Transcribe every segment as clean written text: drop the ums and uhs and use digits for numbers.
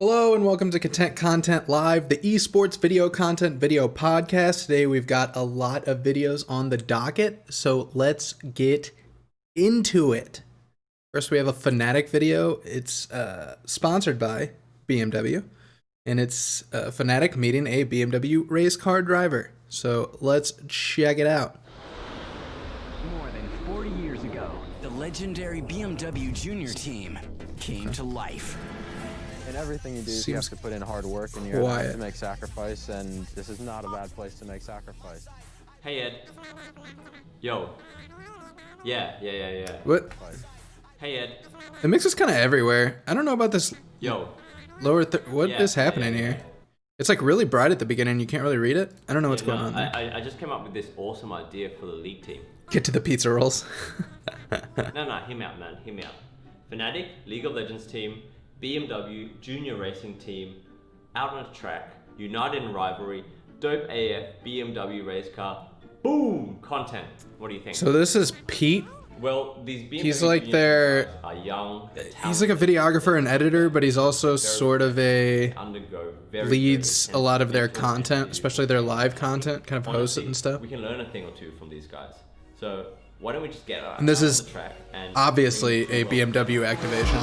Hello and welcome to Content Live, the esports video content video podcast. Today we've got a lot of videos on the docket, so let's get into it. First we have a Fnatic video. It's sponsored by BMW, and it's Fnatic meeting a BMW race car driver. So let's check it out. More than 40 years ago, the legendary BMW Junior team came to life. In everything you do, you have to put in hard work, and you have to make sacrifice, and this is not a bad place to make sacrifice. Hey Ed. Yo. Yeah. What? Hey Ed. The mix is kind of everywhere. I don't know about this. Yo. What is happening here? It's like really bright at the beginning. You can't really read it. I don't know what's going on there. I just came up with this awesome idea for the league team. Get to the pizza rolls. No, hear me out, man. Hear me out. Fnatic, League of Legends team, BMW Junior Racing team, out on a track, united in rivalry, dope AF BMW race car, boom, content. What do you think? So this is Pete. Well, these BMW He's like their, are young. he's like a videographer and editor, but he's also sort of a leads a lot of their content, especially their live content, kind of hosts it and stuff. We can learn a thing or two from these guys. So why don't we just get and this is the track and obviously a BMW activation.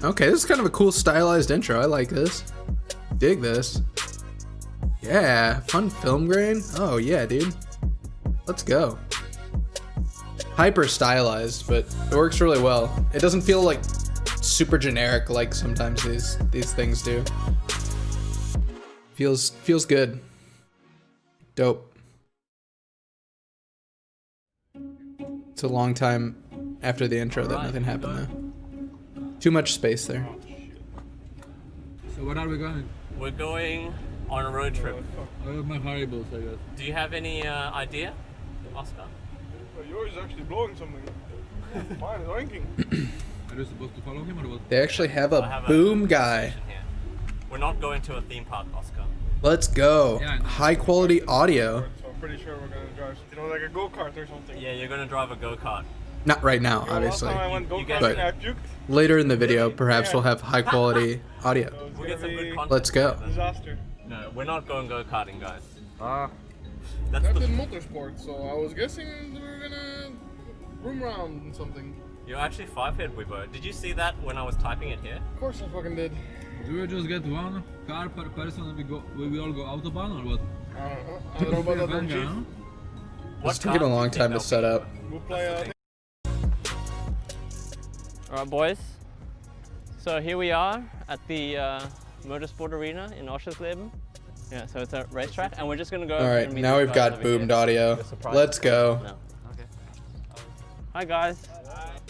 Okay, this is kind of a cool stylized intro. I like this. Dig this. Yeah, fun film grain. Oh yeah, dude. Let's go. Hyper stylized, but it works really well. It doesn't feel like super generic like sometimes these things do. Feels good. Dope. It's a long time after the intro that nothing happened though. Too much space there. So what are we going? We're going on a road trip. My Haribo's, I guess. Do you have any idea, Oscar? Well, yours is actually blowing something. Mine is ranking. Are you supposed to follow him or what? They actually have I a have boom guy. Here. We're not going to a theme park, Oscar. Let's go. Yeah, I know. High quality audio. So I'm pretty sure we're gonna drive, like a go-kart or something. Yeah, you're gonna drive a go-kart. Not right now, You know, obviously. Last time I went You guys- go-karting, I puked. Later in the video, perhaps we'll have high quality audio. So it's We'll get some gonna good be content. Let's go. a disaster. No, we're not going go-karting, guys. That's That's in the. motorsport, so I was guessing we were gonna room around and something. You're actually 5-hit, Weebo. Did you see that when I was typing it here? Of course I fucking did. Do we just get one car per person and we all go autobahn or what? I don't know about that one, Venga, Chief. huh? It's taking a long time to set up. We'll play Alright, boys. So here we are at the Motorsport Arena in Oschersleben. Yeah, so it's a racetrack, and we're just gonna go. All right, and meet now these we've guys got over boomed here. audio. Let's go. No. Okay. Hi guys.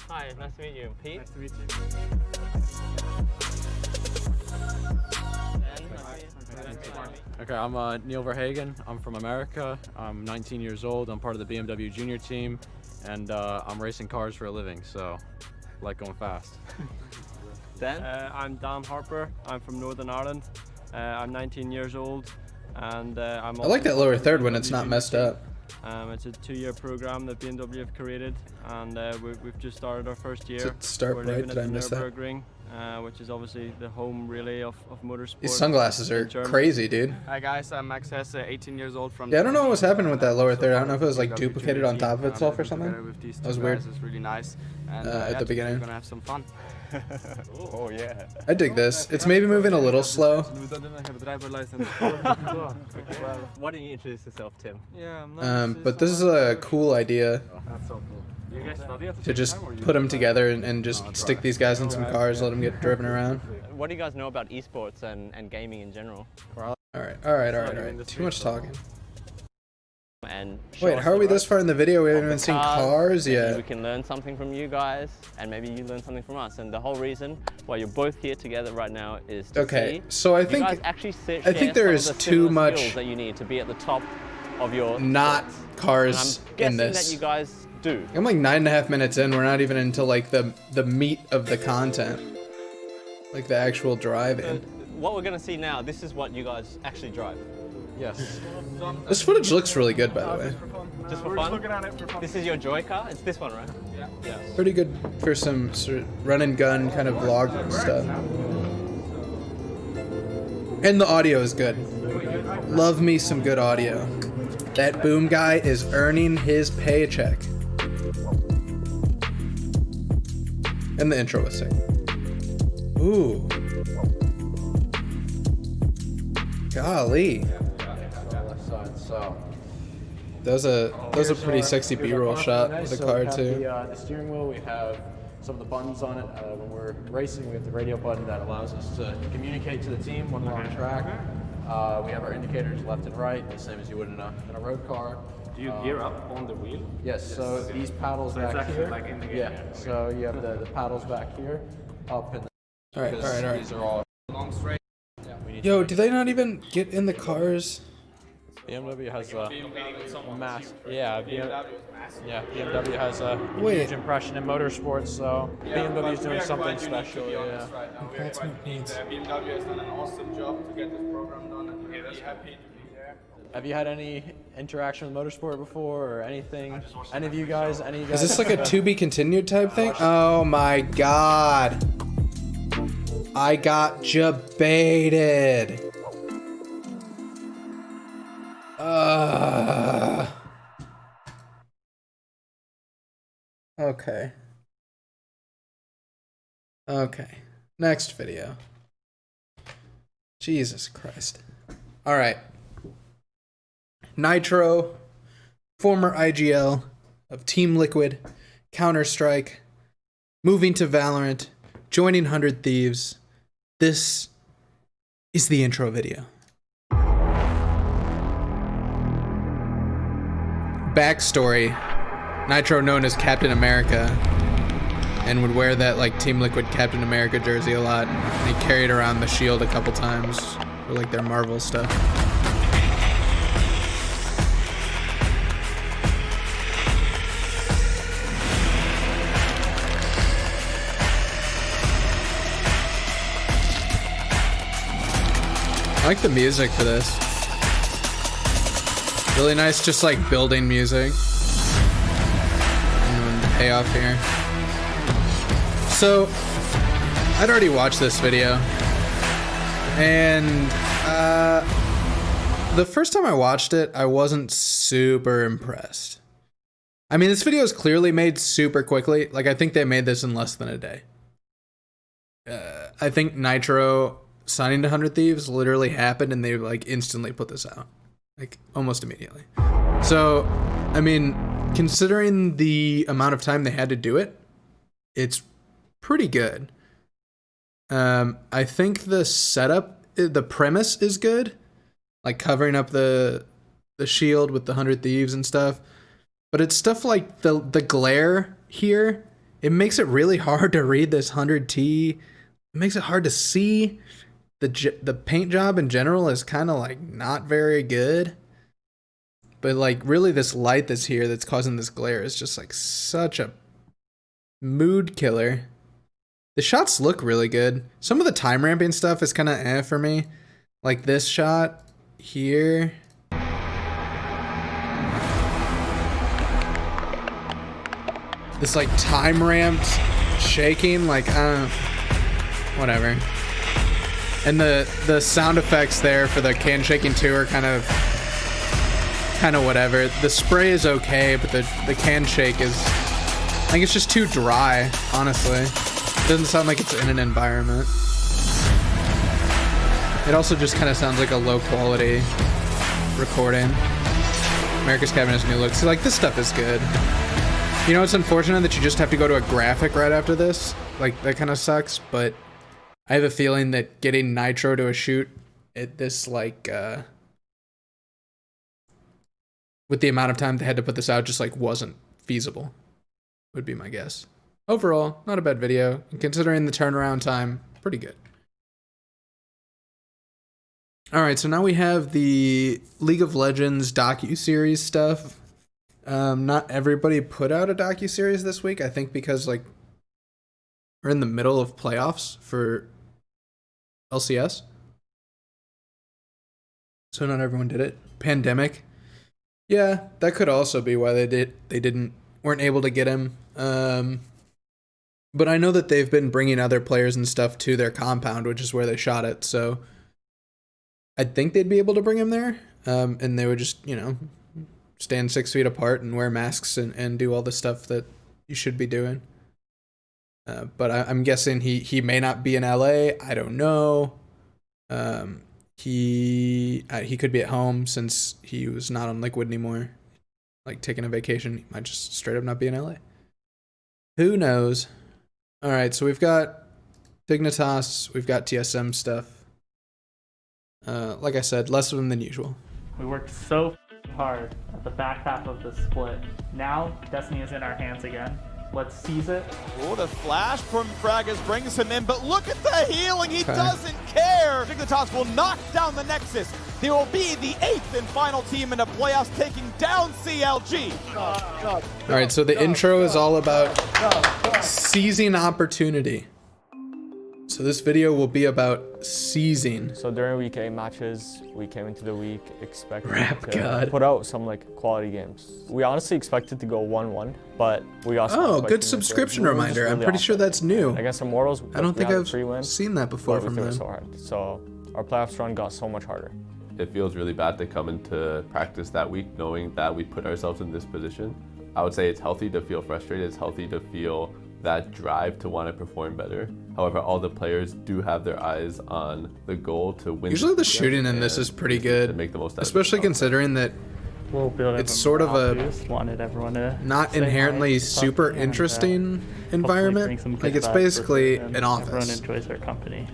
Hi, nice to meet you. Pete? Nice to meet you. Okay, I'm Neil Verhagen. I'm from America. I'm 19 years old. I'm part of the BMW Junior team, and I'm racing cars for a living, so I like going fast. Dan? I'm Dan Harper. I'm from Northern Ireland. I'm 19 years old, and I'm. I like that lower third when it's not messed up. It's a 2-year program that BMW have created, and we've just started our first year. Does it start We're right? living Did at I the miss that? Nürburgring, which is obviously the home really of motorsport. These sunglasses are in Germany. crazy, dude. Hi guys, I'm Max Hesse, 18 years old from. Yeah, I don't know what was happening with that lower third. I don't know if it was like BMW duplicated Junior on top of team, itself or together something. with these That was two weird. guys. It's really nice. And, At yeah, the today beginning. We're gonna have some fun. Oh yeah. I dig this. It's maybe moving a little slow. Why don't you introduce yourself, Tim? Yeah, But this is a cool idea You guys study to just put them together and just stick these guys in some cars, let them get driven around. What do you guys know about esports and gaming in general? All right. Too much talking. And show Wait, us how are the we this ropes far in the video? We of haven't the even seen cars. cars Maybe yet. we can learn something from you guys, and maybe you learn something from us. And the whole reason why you're both here together right now is to Okay, see so I you think guys actually I think there is too much skills that you need to be at the top of your not sports. And cars I'm in guessing this. that you guys do. I'm like 9.5 minutes in. We're not even into like the meat of the content, like the actual driving. What we're gonna see now, this is what you guys actually drive. Yes. This footage looks really good, by the way. Just for We're fun? just looking at it for fun. This is your Joy car? It's this one, right? Yeah. Pretty good for some sort of run and gun kind of vlog stuff. And the audio is good. Love me some good audio. That boom guy is earning his paycheck. And the intro was sick. Ooh. Golly. That was a pretty sexy B-roll shot with the car too. The steering wheel, we have some of the buttons on it. When we're racing, we have the radio button that allows us to communicate to the team when we're on track. We have our indicators left and right, the same as you would in a road car. Do you gear up on the wheel? Yes, so these paddles So it's back actually here. like in the game, Yeah, yeah, okay. so you have the paddles back here, up and All right. these are all Long straight. Yo, do they not even get in the cars? BMW has a Competing with someone. mass. Yeah, BMW is massive. yeah, BMW has a Wait. huge impression in motorsports, so BMW is but doing we are something quite unique, special. to be Yeah. honest, right now. We are That's quite what unique. needs. BMW has done an awesome job to get this program done, and we're really happy to be there. Have you had any interaction with motorsport before, or anything? Any of you guys? Any of you guys? Is this like a to be continued type thing? Oh my god. I got jebaited. Okay. Okay. Next video. Jesus Christ. All right. Nitro, former IGL of Team Liquid, Counter-Strike, moving to Valorant, joining 100 Thieves. This is the intro video. Backstory. Nitro, known as Captain America, and would wear that like Team Liquid Captain America jersey a lot. And he carried around the shield a couple times for like their Marvel stuff. I like the music for this. Really nice, just like building music. And the payoff here. So, I'd already watched this video. And the first time I watched it, I wasn't super impressed. I mean, this video is clearly made super quickly. Like, I think they made this in less than a day. I think Nitro signing to 100 Thieves literally happened and they like instantly put this out. Like almost immediately. So, I mean, considering the amount of time they had to do it, it's pretty good. I think the setup, the premise is good. Like covering up the shield with the 100 Thieves and stuff. But it's stuff like the glare here. It makes it really hard to read this 100T. It makes it hard to see. The paint job in general is kind of like not very good. But like really this light that's here that's causing this glare is just like such a mood killer. The shots look really good. Some of the time ramping stuff is kind of for me. Like this shot here. This like time ramped shaking, like whatever. And the sound effects there for the can shaking too are kind of whatever. The spray is okay, but the can shake is, I think it's just too dry, honestly. It doesn't sound like it's in an environment. It also just kind of sounds like a low quality recording. America's Cabin has new looks. So like this stuff is good. You know, it's unfortunate that you just have to go to a graphic right after this. Like that kind of sucks, but I have a feeling that getting Nitro to a shoot at this, like, with the amount of time they had to put this out, just, like, wasn't feasible, would be my guess. Overall, not a bad video. And considering the turnaround time, pretty good. Alright, so now we have the League of Legends docu-series stuff. Not everybody put out a docu-series this week, I think because, like, we're in the middle of playoffs for LCS. So not everyone did it. Pandemic. Yeah, that could also be why they weren't able to get him. But I know that they've been bringing other players and stuff to their compound, which is where they shot it. So I think they'd be able to bring him there, and they would just, you know, stand 6 feet apart and wear masks and do all the stuff that you should be doing. But I'm guessing he may not be in LA. I don't know. He could be at home since he was not on Liquid anymore, like taking a vacation. He might just straight up not be in LA. Who knows? All right, so we've got Dignitas, we've got TSM stuff. Like I said, less of them than usual. We worked so hard at the back half of the split. Now, Destiny is in our hands again. Let's seize it. Oh, the flash from Fragas brings him in, but look at the healing. He doesn't care. Dignitas will knock down the Nexus. They will be the 8th and final team in the playoffs, taking down CLG. All right, so the intro is all about seizing opportunity. So this video will be about seizing. So during week 8 matches, we came into the week expecting Rap to God. put out some like quality games. We honestly expected to go 1-1, but we also good subscription we were just reminder. I'm really pretty off sure it. that's new. Against Immortals, I don't think we had I've 3 wins, seen that before but we from threw it them. so hard. So our playoffs run got so much harder. It feels really bad to come into practice that week knowing that we put ourselves in this position. I would say it's healthy to feel frustrated. It's healthy to feel that drive to want to perform better. However, all the players do have their eyes on the goal to win. Usually the shooting in this is pretty good, to make the most out of especially it. considering that We'll build it's sort of a wanted everyone to not say hi, inherently talk, super and, interesting hopefully environment. bring some Like good it's vibes basically with it, and an Everyone office. enjoys our company.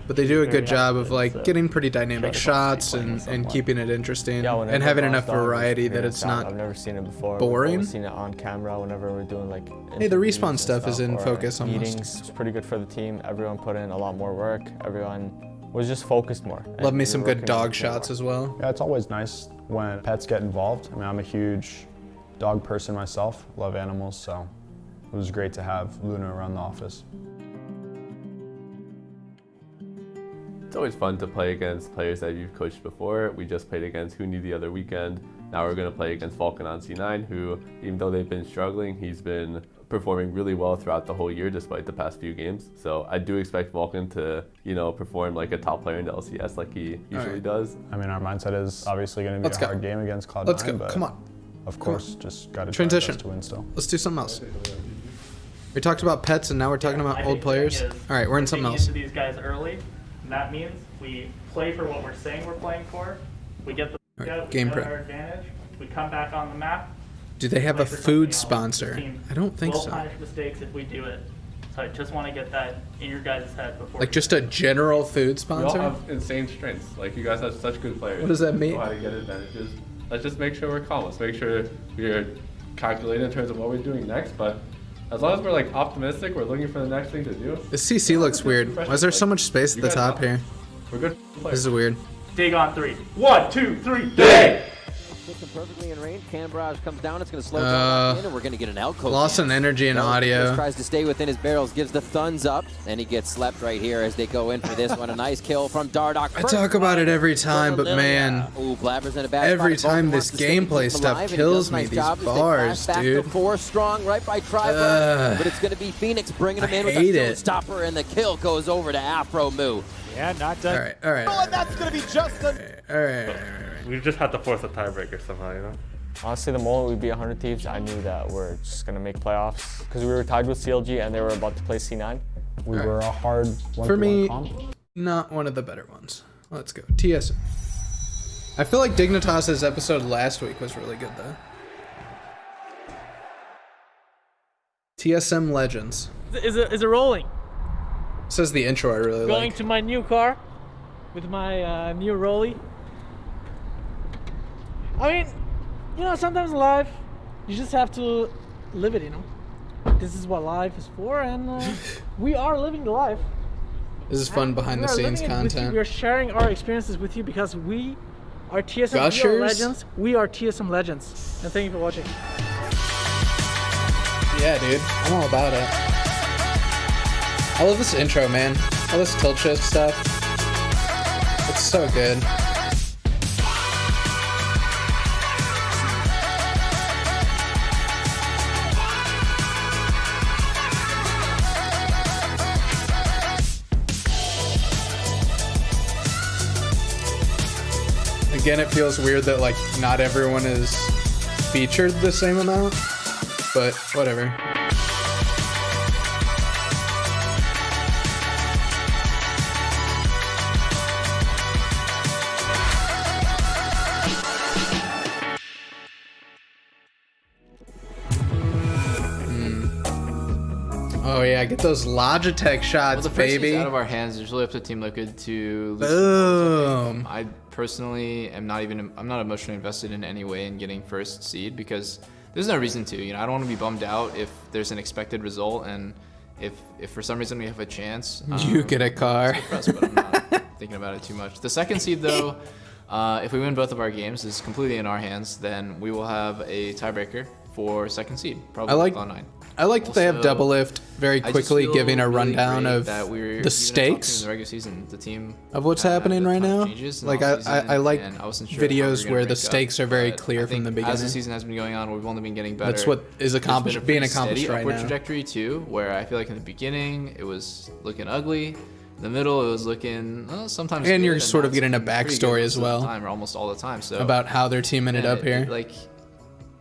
But they do a Very good job of active, like so getting pretty dynamic try to shots playing with and someone. keeping it interesting Yeah, when and having everyone enough goes down, variety that figuring it's it out. not I've never seen it before. boring. We've always seen it on camera whenever we're doing like Hey, the interviews respawn and stuff is in or focus almost. meetings. It's pretty good for the team. Everyone put in a lot more work. Everyone was just focused more. Love and me we some were good working dog more. shots as well. Yeah, it's always nice when pets get involved. I mean, I'm a huge dog person myself, love animals, so it was great to have Luna around the office. It's always fun to play against players that you've coached before. We just played against Huni the other weekend. Now we're going to play against Falcon on C9, who, even though they've been struggling, he's been performing really well throughout the whole year despite the past few games. So I do expect Vulcan to, you know, perform like a top player in the LCS like he usually does. I mean, our mindset is obviously going to be a hard game against Cloud9. Let's go. But Come on. Of course, just got to Transition. to win still. Let's do something else. We talked about pets and now we're talking about old players. All right, we're in something else. Into these guys early, and that means we play for what we're saying we're playing for. We get the Right, game we get prep. our advantage. We come back on the map. Do they have a food sponsor? I don't think We'll so. punish mistakes if we do it. So I just want to get that in your guys' head before. Like just a general food We all sponsor? have insane strengths. Like you guys have such good players. What does that mean? Know how to get advantages. Let's just make sure we're calm. Let's make sure we're calculating in terms of what we're doing next. But as long as we're like optimistic, we're looking for the next thing to do. The CC looks weird. Why is there so much space at the top here? We're good This players. is weird. Dig on 3. 1, 2, 3, dig! Puts him perfectly in range. Cannon Barrage comes down. It's going to slow down in, and we're going to get an Elko. Lost in energy and audio. Tries to stay within his barrels, gives the thumbs up, and he gets slept right here as they go in for this one. A nice kill from Dardoch. I talk about it every time, but man, Ooh, Blabber's in a bad every spot. time Vulcan this wants to stay and gameplay keep him stuff alive, and he kills does a me. nice These job as they bars, flash back dude. to 4 strong right by Triburn, but it's going to be Phoenix bringing him in with hate a it. stopper, and the kill goes over to Afro Moo. Yeah, not done. All right, all right. And that's going to be just a... All right. We just had to force a tiebreaker somehow, you know? Honestly, the moment we beat 100 Thieves, I knew that we're just going to make playoffs because we were tied with CLG and they were about to play C9. We were a hard one For me, comp. not one of the better ones. Let's go. TSM. I feel like Dignitas's episode last week was really good though. TSM Legends. Is it rolling? Says the intro I really Going like. to my new car with my new Rolly. I mean, you know, sometimes in life, you just have to live it, you know? This is what life is for, and we are living the life. This is fun behind the scenes content. We are sharing our experiences with you because we are TSM Gushers? legends. We are TSM legends. And thank you for watching. Yeah, dude. I'm all about it. I love this intro, man. All this tilt shift stuff. It's so good. Again, it feels weird that like not everyone is featured the same amount, but whatever. Oh yeah, get those Logitech shots, Well, the first baby. game's out of our hands. It's really up to Team Liquid to lose. Boom. I personally am not emotionally invested in any way in getting first seed because there's no reason to. You know, I don't want to be bummed out if there's an expected result and if for some reason we have a chance. You get a car. It's good for us, but I'm not thinking about it too much. The second seed though, if we win both of our games, is completely in our hands. Then we will have a tiebreaker for second seed, probably Cloud9. I like that they have double lift very quickly, giving a rundown of the stakes in the regular season, the team of what's happening right now. Like I like videos where the stakes are very clear from the beginning. As the season has been going on, we've only been getting better. That's what is accomplished, being accomplished right now. Trajectory too, where I feel like in the beginning it was looking ugly. In the middle it was looking sometimes. And good, you're sort of getting a backstory as well, or almost all the time. So about how their team ended up here. Like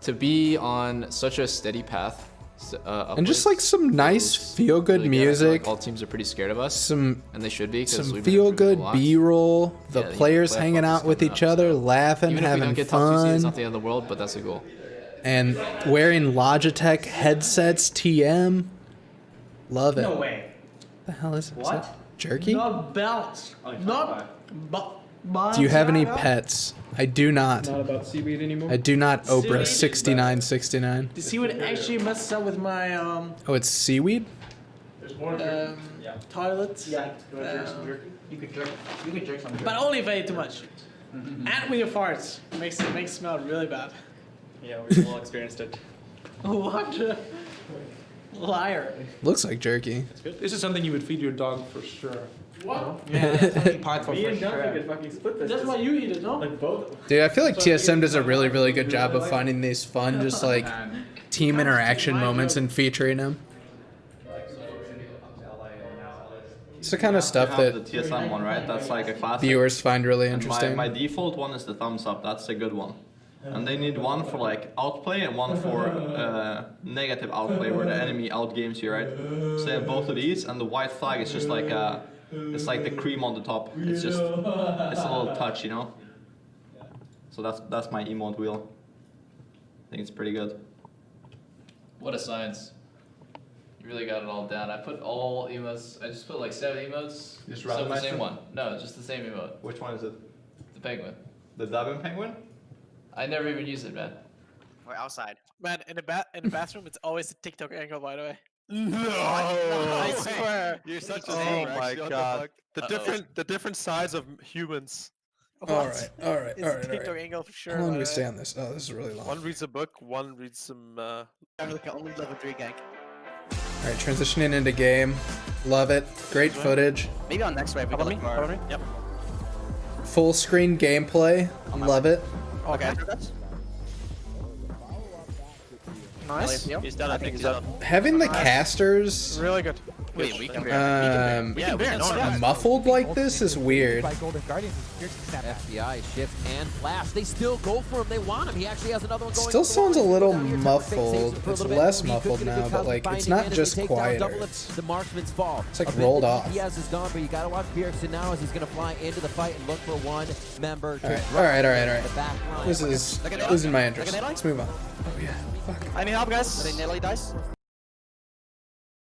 to be on such a steady path. And just like some nice feel-good really music. Like all teams are pretty scared of us. And they should be. Some feel-good B-roll. The players hanging out with each other, laughing, Even having if we don't get fun. top 2 seed, it's not the end of the world, but that's a goal. And wearing Logitech headsets, TM. Love it. No way. The hell is it? What? Is that jerky? Not balanced. Not. Do you have any pets? I do not. Not about seaweed anymore. I do not. Oprah 6969. The seaweed actually messes up with my Oh, it's seaweed? There's more toilets. Yeah, you want to jerk some jerky? You could jerk some jerky. But only if I eat too much. And with your farts. Makes it smell really bad. Yeah, we've all experienced it. What? Liar. Looks like jerky. This is something you would feed your dog for sure. What? Yeah, that's fucking part for Me and sure. Duncan could fucking split this. That's why you eat it, no? Like both. Dude, I feel like TSM does a really, really good job of finding these fun, just like team interaction moments and featuring them. It's the kind of stuff that the TSM one, right? That's like a classic. viewers find really And interesting. My default one is the thumbs up. That's a good one. And they need one for like outplay and one for negative outplay, where the enemy outgames you, right? So they have both of these, and the white flag is just like it's like the cream on the top. It's just it's a little touch, you know. So that's my emote wheel. I think it's pretty good. What a science. You really got it all down. I put all emotes, I just put like 7 emotes. Just so the same randomized one. No, just the same emote. Which one is it? The penguin. The Dublin penguin? I never even use it, man. We're outside. Man, in the bathroom, it's always a TikTok angle, by the way. No, I swear. You're such a Oh my god. The different size of humans. All right. It's a TikTok angle for sure. How long do by we the stay way. on this? Oh, this is really long. One reads a book, one reads some. I only level 3 gank. All right, transitioning into game. Love it. Great footage. Maybe on next wave we Cover can me. look Cover for. me. Yep. Full screen gameplay. Love it. Okay. Nice. He's done. I think he's done. Having the casters Really good. Wait, we can muffled like this is weird. FBI shift and flash. They still go for him. They want him. He actually has another one going. Still sounds a little muffled. It's less muffled now, but like it's not just quieter. The marksman's fall. It's like rolled off. Diaz is gone, but you gotta watch Pearson now as he's gonna fly into the fight and look for one member. All right. This is losing my interest. Let's move on. Oh yeah. Fuck. I need help, guys. Are they Nelly dice?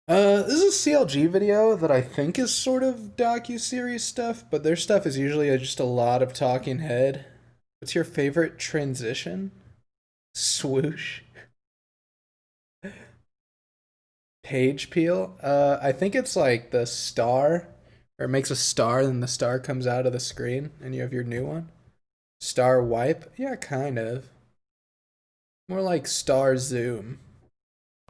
This is a CLG video that I think is sort of docu-series stuff, but their stuff is usually just a lot of talking head. What's your favorite transition? Swoosh. Page peel? I think it's like the star, or it makes a star and then the star comes out of the screen and you have your new one. Star wipe? Yeah, kind of. More like star zoom.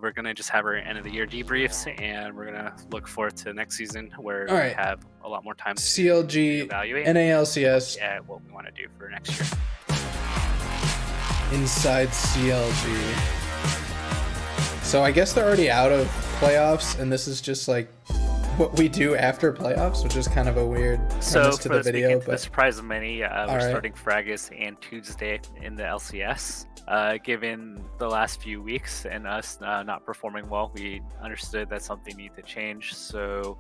We're going to just have our end of the year debriefs, and we're going to look forward to next season where All we right. have a lot more time CLG, to evaluate NALCS. at what we want to do for next year. Inside CLG. So I guess they're already out of playoffs, and this is just like what we do after playoffs, which is kind of a weird So premise to for the this video. weekend, to the But surprise of many, we're right. starting Fragus and Tuesday in the LCS. Given the last few weeks and us not performing well, we understood that something needed to change. So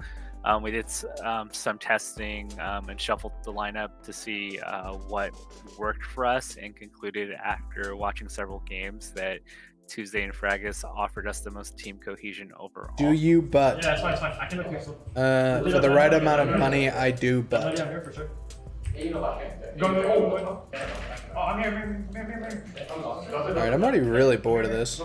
we did some testing and shuffled the lineup to see what worked for us, and concluded after watching several games that Tuesday and Fragus offered us the most team cohesion overall. do you but? Yeah, it's fine, it's fine. I can look here. For the right amount of money, I do Yeah, but. I'm here for sure. All right, I'm already really bored of this.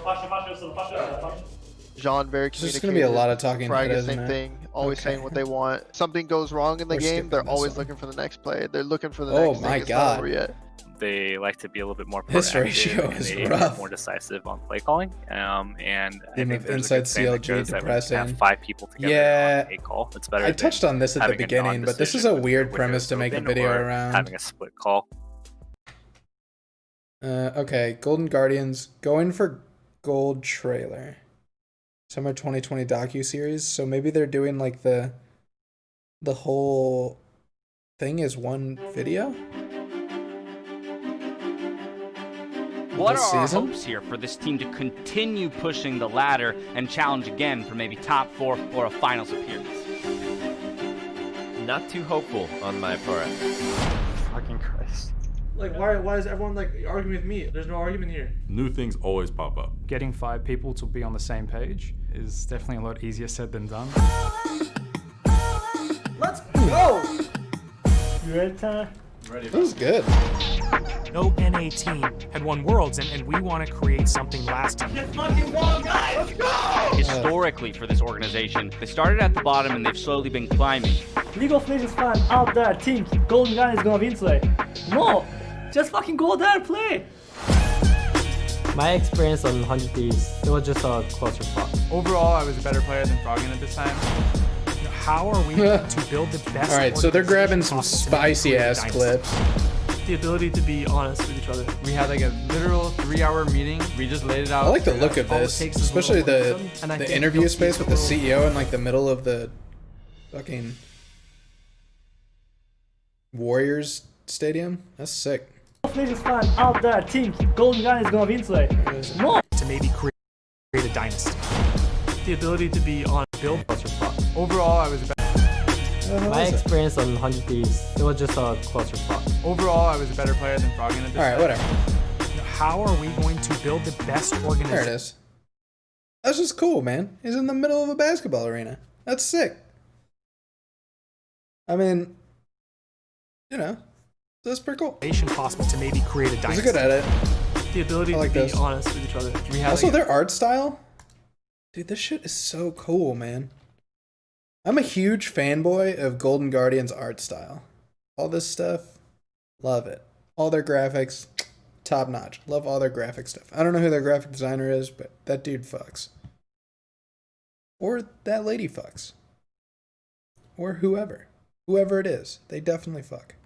Jean very There's just gonna be a lot of talking Frag head, the same isn't it? thing, always saying what they want. Something goes wrong in the We're game, they're skipping this always one. looking for the next play. They're looking for the Oh next my thing. It's not God. over yet. They like to be a little bit more This proactive ratio and is a bit rough. more decisive on play calling. And I Team think of there's a inside good saying that CLG goes that when you depressing. have 5 people together Yeah, on a call, it's better. I touched on this at the having a beginning, but this is a non-decision weird with premise to make a open video or around. having a split call. Okay, Golden Guardians going for gold trailer. Summer 2020 docu-series. So maybe they're doing like the whole thing is one video? What This are our season? hopes here for this team to continue pushing the ladder and challenge again for maybe top 4 or a finals appearance? Not too hopeful on my part. Fucking Christ. Like, why is everyone like arguing with me? There's no argument here. New things always pop up. Getting 5 people to be on the same page is definitely a lot easier said than done. Let's go! You ready, Tanner? That was good. No NA team had won Worlds, and we want to create something lasting. Get fucking wrong, guys! Let's go! Historically for this organization, they started at the bottom and they've slowly been climbing. League of Legends fan out there think Golden Gun is gonna win today. No! Just fucking go there and play! My experience on 100 Thieves, it was just a closer fought. Overall, I was a better player than Froggen at this time. How are we to build the best? All right, so they're grabbing some possible to make spicy great ass dynasty? clips. The ability to be honest with each other. We had like a literal 3-hour meeting. We just laid it out. I like the look of All it this, takes is especially a little the wisdom, and I think interview you'll space see with the the CEO in like the middle of the fucking Warriors stadium. That's sick. League of Legends fan out there think Golden Gun is gonna win today. No! To maybe create a dynasty. The ability to be on Build closer fought. Overall, I was a better. My experience on 100 Thieves, it was just a closer fought. Overall, I was a better player than Froggen at this All right, time. whatever. How are we going to build the best There it organization? is. That's just cool, man. He's in the middle of a basketball arena. That's sick. I mean, you know, that's pretty cool. Possible to maybe create a He's dynasty. good at it. the ability I like to be this. honest with each other. We had Also, like, their art style, dude, this shit is so cool, man. I'm a huge fanboy of Golden Guardian's art style. All this stuff, love it. All their graphics, top notch. Love all their graphic stuff. I don't know who their graphic designer is, but that dude fucks. Or that lady fucks. Or whoever. Whoever it is, they definitely fuck.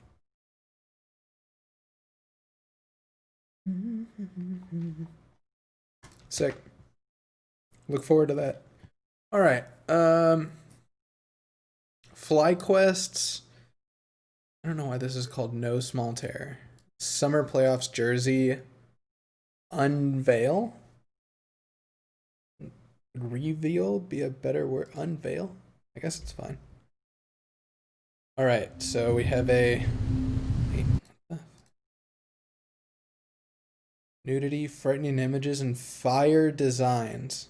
Sick. Look forward to that. All right. Fly quests. I don't know why this is called No Small Terror. Summer Playoffs jersey unveil. Reveal be a better word. Unveil. I guess it's fine. All right. So we have a nudity, frightening images, and fire designs.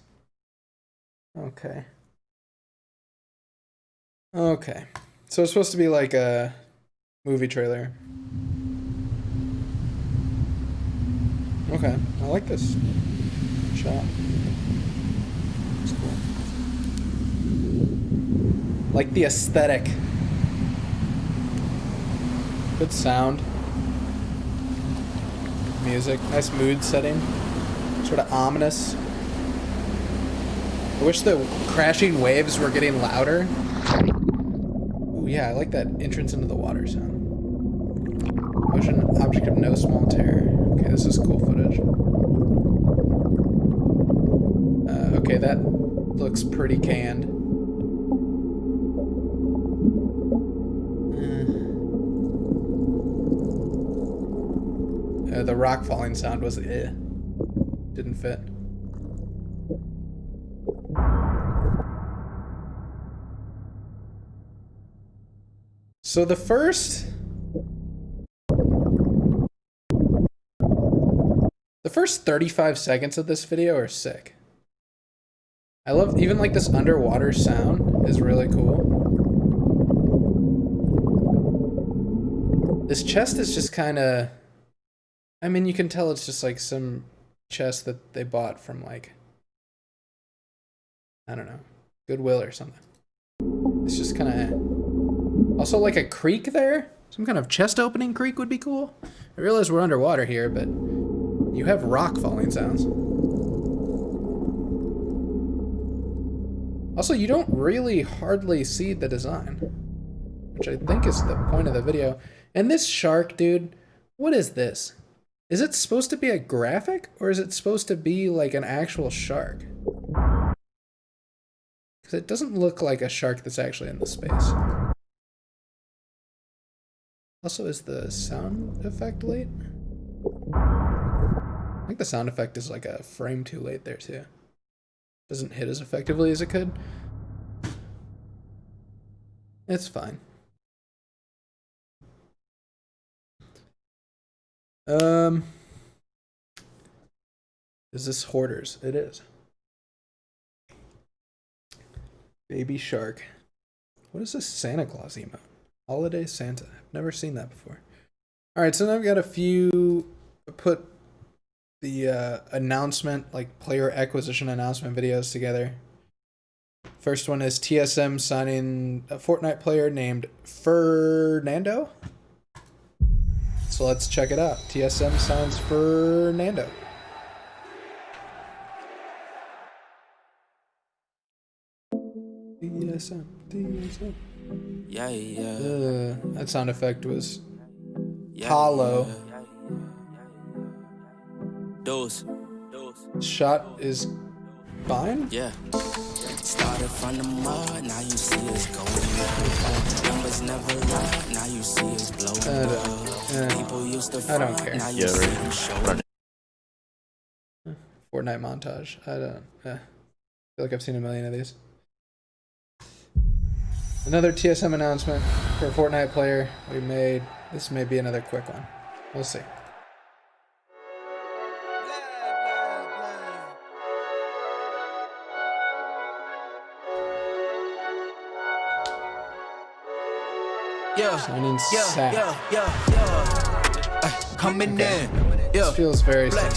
Okay. Okay. So it's supposed to be like a movie trailer. Okay. I like this shot. It's cool. Like the aesthetic. Good sound. Music. Nice mood setting. Sort of ominous. I wish the crashing waves were getting louder. Ooh, yeah, I like that entrance into the water sound. Motion object of no small terror. Okay, this is cool footage. Okay, that looks pretty canned. The rock falling sound was didn't fit. So the first 35 seconds of this video are sick. I love even like this underwater sound is really cool. This chest is just kind of, I mean, you can tell it's just like some chest that they bought from like, I don't know, Goodwill or something. It's just kind of, also like a creek there. Some kind of chest opening creek would be cool. I realize we're underwater here, but you have rock falling sounds. Also, you don't really hardly see the design, which I think is the point of the video. And this shark, dude, what is this? Is it supposed to be a graphic, or is it supposed to be like an actual shark? Because it doesn't look like a shark that's actually in the space. Also, is the sound effect late? I think the sound effect is like a frame too late there too. Doesn't hit as effectively as it could. It's fine. Is this Hoarders? It is. Baby shark. What is this Santa Claus emote? Holiday Santa. I've never seen that before. Alright, so now I've got a few, put the announcement, like player acquisition announcement videos together. First one is TSM signing a Fortnite player named Fernando. So let's check it out. TSM signs Fernando. TSM. Yeah. That sound effect was hollow. Those. Shot is fine. Yeah. Started from the mud, now you see us going. Numbers never lie, now you see us blowing up. People used to I don't front, care. now you see them showing. Fortnite montage. I don't. I feel like I've seen a million of these. Another TSM announcement for a Fortnite player we made. This may be another quick one. We'll see. Signing Sap. Coming in. This feels very similar.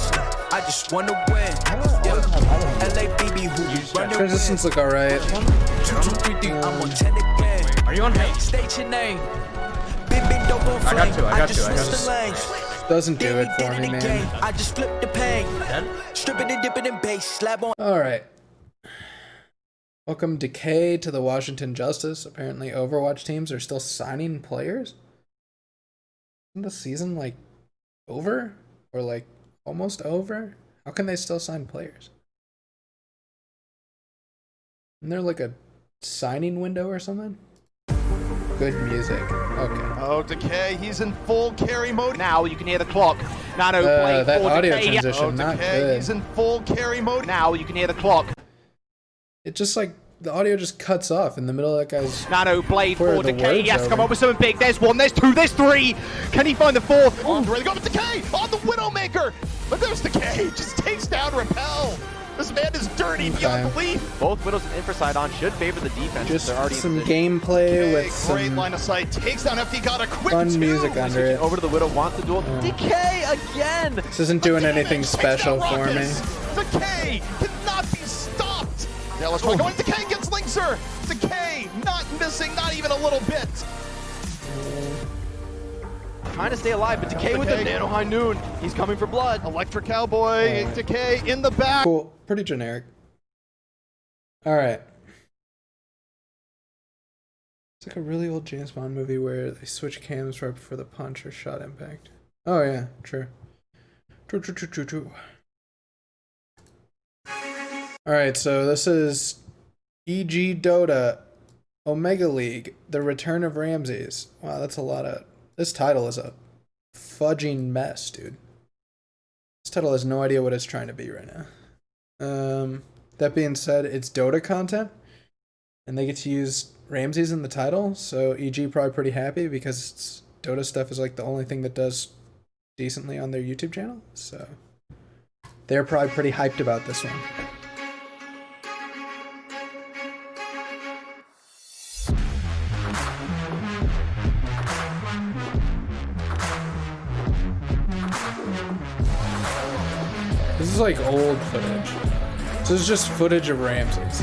I just wanna win. LABB, who you run Transitions look alright. Are you on me? State your name. I got you. Doesn't do it for me, man. I just flip the pain. Strip it and dip it in base. Slab on. Alright. Welcome Decay to the Washington Justice. Apparently Overwatch teams are still signing players. Isn't the season like over? Or like almost over? How can they still sign players? Isn't there like a signing window or something? Good music. Okay. Oh, Decay, he's in full carry mode. Now you can hear the clock. Nano play that for audio Decay. transition, not good. He's in full carry mode. Now you can hear the clock. It just like, the audio just cuts off in the middle of that guy's... Nano blade where for the Decay. words He has to over. come up with something big. There's one, there's two, there's three. Can he find the fourth? Oh, ready to go with Decay on the Widowmaker. But there's Decay, just takes down Repel. This man is dirty beyond belief. Both Widows and Infrasidon should favor the defense. Just They're already some in position. gameplay with Great some line of sight, takes down FD, got a quick fun two. music under it. Over to the Widow, wants the duel. Decay again. This isn't doing anything special for me. Decay cannot be stopped. Now let's try going. Decay against Linkser. Decay not missing, not even a little bit. Trying to stay alive, but Decay with the Nano High Noon. He's coming for blood. Electric Cowboy, Decay in the back. Cool. Pretty generic. Alright. It's like a really old James Bond movie where they switch cams right before the punch or shot impact. Oh yeah, true. True. Alright, so this is EG Dota Omega League, The Return of Ramses. Wow, that's a lot of... This title is a fudging mess, dude. This title has no idea what it's trying to be right now. That being said, it's Dota content, and they get to use Ramses in the title, so EG probably pretty happy because it's, Dota stuff is like the only thing that does decently on their YouTube channel, so they're probably pretty hyped about this one. This is like old footage. So this is just footage of Ramses.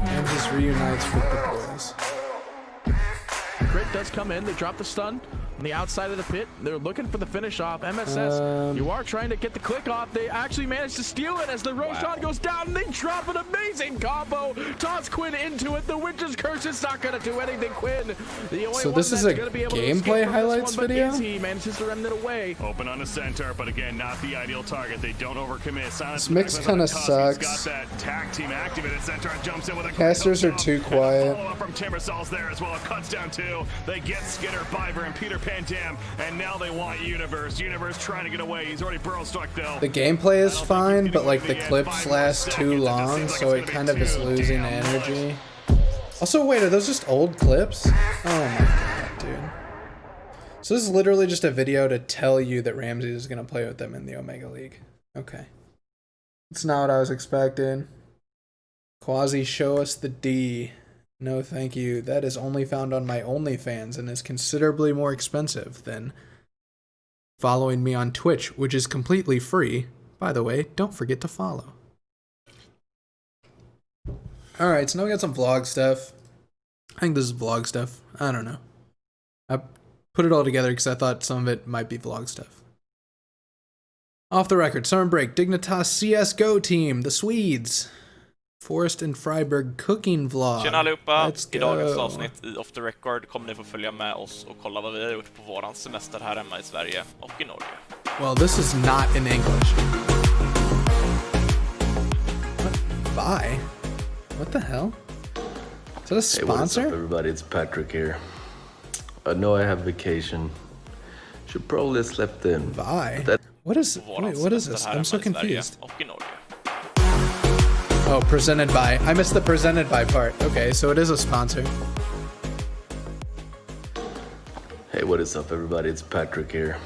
Ramses reunites with the boys. Crit does come in. They drop the stun on the outside of the pit. They're looking for the finish off. MSS, you are trying to get the click off. They actually managed to steal it as the Roshan goes down, and they drop an amazing combo. Toss Quinn into it. The Witch's Curse is not going to do anything, Quinn. The only So this is a gameplay highlights video? He manages to run it away. Open on the center, but again, not the ideal target. They don't overcommit. This mix kind of sucks. Got that tag team activated center and jumps in with a Casters are too quiet. follow up from Timbersaws there as well. Cuts down two. They get Skitter, Biver, and Peter Pan Jam, and now they want Universe. Universe trying to get away. He's already burrow struck though. The gameplay is fine, but like the clips last too long, so it kind of is losing energy. Also, wait, are those just old clips? Oh my god, dude. So this is literally just a video to tell you that Ramses is going to play with them in the Omega League. Okay. That's not what I was expecting. Quasi, show us the D. No, thank you. That is only found on my OnlyFans and is considerably more expensive than following me on Twitch, which is completely free. By the way, don't forget to follow. Alright, so now we got some vlog stuff. I think this is vlog stuff. I don't know. I put it all together because I thought some of it might be vlog stuff. Off the record, summer break, Dignitas CSGO team, the Swedes. Forrest and Freiberg cooking vlog. Tjena allihopa! Let's I dagens go. avsnitt i Off the Record kommer ni få följa med oss och kolla vad vi har gjort på våran semester här hemma i Sverige och i Norge. Well, this is not in English. What? Bye? What the hell? Is that a sponsor? Hey, what's up, everybody? It's Patrick here. I know I have vacation. Should probably have slept in. Bye? What is... Wait, what is this? I'm so confused. Och i Norge. Oh, presented by. I missed the presented by part. Okay, so it is a sponsor. Hey, what is up, everybody? It's Patrick here.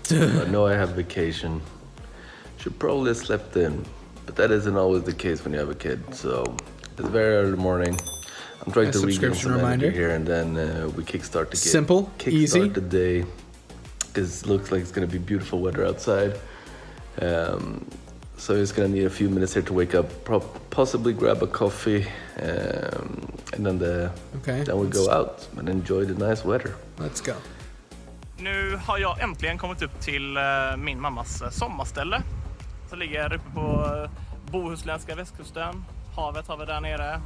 I know I have vacation. Should probably have slept in, but that isn't always the case when you have a kid. So it's very early morning. I'm trying to regain some energy here, and then we kickstart the game. Simple, easy. Kickstart the day, because it looks like it's gonna be beautiful weather outside. So it's gonna need a few minutes here to wake up, possibly grab a coffee, and then we go out and enjoy the nice weather. Let's go. Nu har jag äntligen kommit upp till min mammas sommarställe. Så ligger uppe på bohuslänska västkusten. Havet har vi där nere.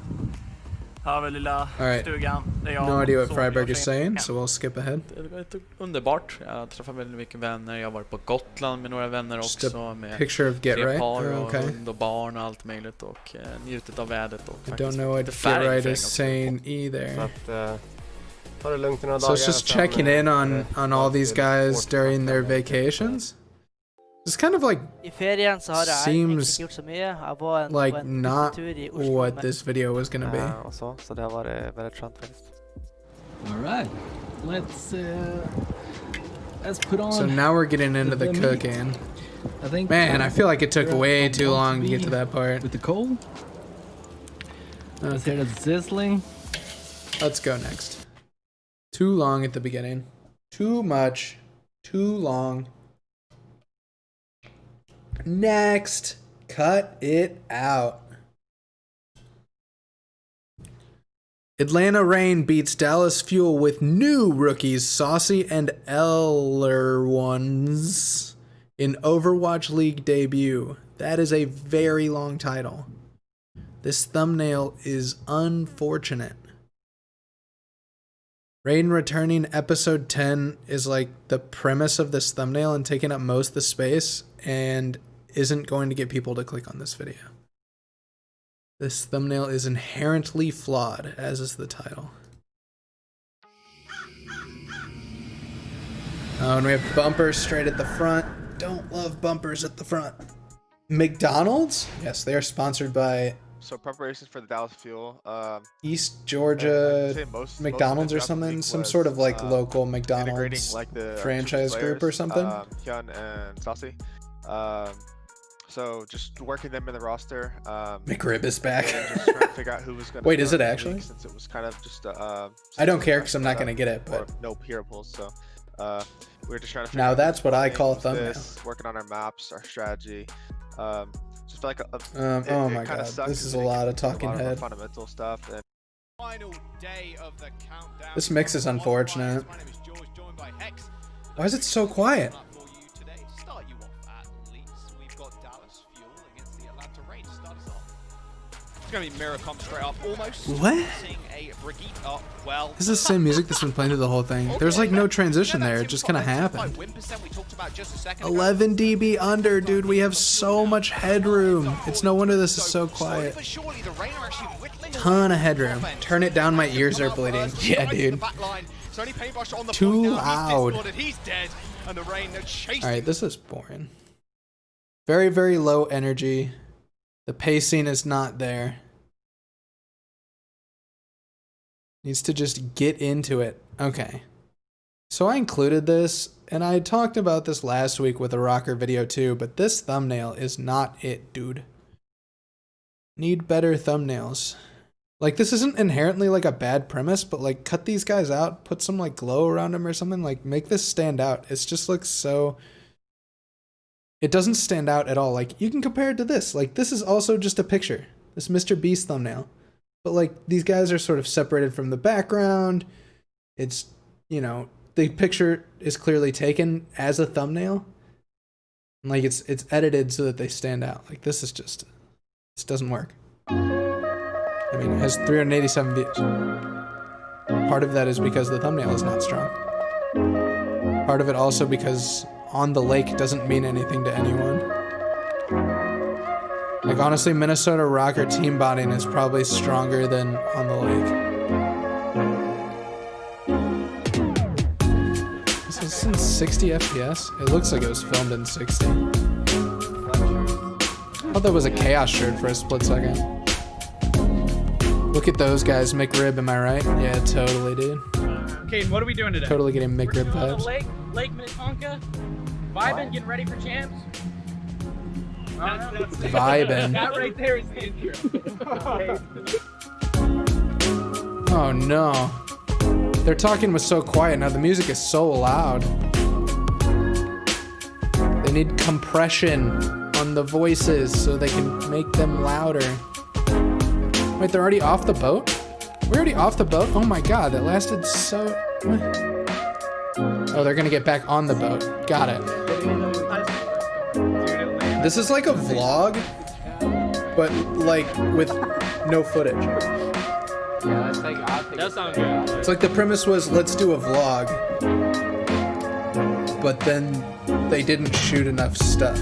Här har vi lilla stugan. No idea what Freiberg is saying, so we'll skip ahead. Det var underbart. Jag träffar väldigt mycket vänner. Jag har varit på Gotland med några vänner också. Med picture of Get Right. Par och hund och barn och allt möjligt. Och njutit av vädret. Och I don't know what Get Right is saying either. Så att, ta det lugnt i några So dagar. it's just checking in on all these guys during their vacations? It's kind of like seems like not what this video was gonna be. Och så det har varit väldigt skönt faktiskt. All right, let's put on. So now we're getting into the cooking. I think. Man, I feel like it took way too long to get to that part. With the coal. Let's hear the sizzling. Let's go next. Too long at the beginning. Too much. Too long. Next. Cut it out. Atlanta Reign beats Dallas Fuel with new rookies Saucy and Eller Ones in Overwatch League debut. That is a very long title. This thumbnail is unfortunate. Raiden returning episode 10 is like the premise of this thumbnail and taking up most of the space and isn't going to get people to click on this video. This thumbnail is inherently flawed, as is the title. Oh, and we have bumpers straight at the front. Don't love bumpers at the front. McDonald's? Yes, they are sponsored by So preparations for the Dallas Fuel. East Georgia most McDonald's or events throughout the something. week Some was, sort of like local integrating McDonald's like the franchise group or something. Hyun and Saucy. So just working them in the roster. McRib is back. And just trying to figure out who was going to Wait, is it actually? Since it was kind of just I don't care because I'm not going to get it. But no hero pulls, so we were just trying to figure now out that's what I call a who's thumbnail. working on our maps, our strategy. Just like oh my god, this is a lot of talking head. Fundamental stuff. And Final day of the countdown. This mix is unfortunate. My name is George, joined by Hex. Why is it so quiet? For you today. To start you off at least, we've got Dallas Fuel against the Atlanta Rain. Start us off. It's going to be mirror comp straight up, almost. What? Seeing a Brigitte up well. This is the same music that's been playing through the whole thing. There's like no transition there. It just kind of happened. 11 dB under, dude. We have so much headroom. It's no wonder this is so quiet. Ton of headroom. Turn it down, my ears are bleeding. Yeah, dude. Too loud. Alright, this is boring. Very, very low energy. The pacing is not there. Needs to just get into it. Okay. So I included this, and I talked about this last week with a rocker video too, but this thumbnail is not it, dude. Need better thumbnails. Like, this isn't inherently like a bad premise, but like cut these guys out, put some like glow around them or something, like make this stand out. It just looks so... It doesn't stand out at all. Like, you can compare it to this. Like, this is also just a picture. This Mr. Beast thumbnail. But, like, these guys are sort of separated from the background. It's, you know, the picture is clearly taken as a thumbnail. And, like, it's edited so that they stand out. Like, this is just... This doesn't work. I mean, it has 387 views. Part of that is because the thumbnail is not strong. Part of it also because... on the lake doesn't mean anything to anyone. Like, honestly, Minnesota rocker team botting is probably stronger than on the lake. This is in 60 FPS? It looks like it was filmed in 60. I thought that was a Chaos shirt for a split second. Look at those guys, McRib, am I right? Yeah, totally, dude. Okay, what are we doing today? Totally getting McRib vibes. Lake Minnetonka. Vibing, getting ready for champs. Vibing. That right there is the intro. Oh no. Their talking was so quiet, now the music is so loud. They need compression on the voices so they can make them louder. Wait, they're already off the boat? We're already off the boat? Oh my god, that lasted so... Oh, they're gonna get back on the boat. Got it. This is like a vlog, but like with no footage. Yeah, that sounds good. It's like the premise was, let's do a vlog, but then they didn't shoot enough stuff.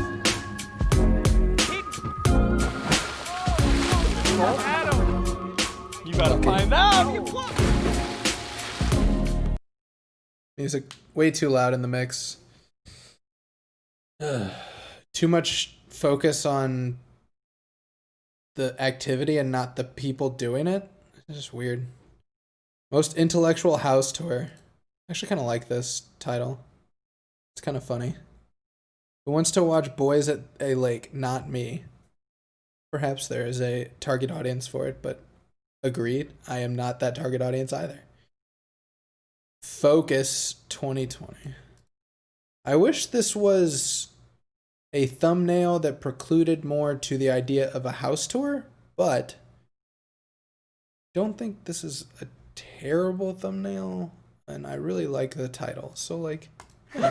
You gotta find out. Music way too loud in the mix. Too much focus on the activity and not the people doing it. It's just weird. Most intellectual house tour. I actually kind of like this title. It's kind of funny. Who wants to watch boys at a lake? Not me. Perhaps there is a target audience for it, but agreed. I am not that target audience either. Focus 2020. I wish this was a thumbnail that precluded more to the idea of a house tour, but don't think this is a terrible thumbnail, and I really like the title. So like, yeah,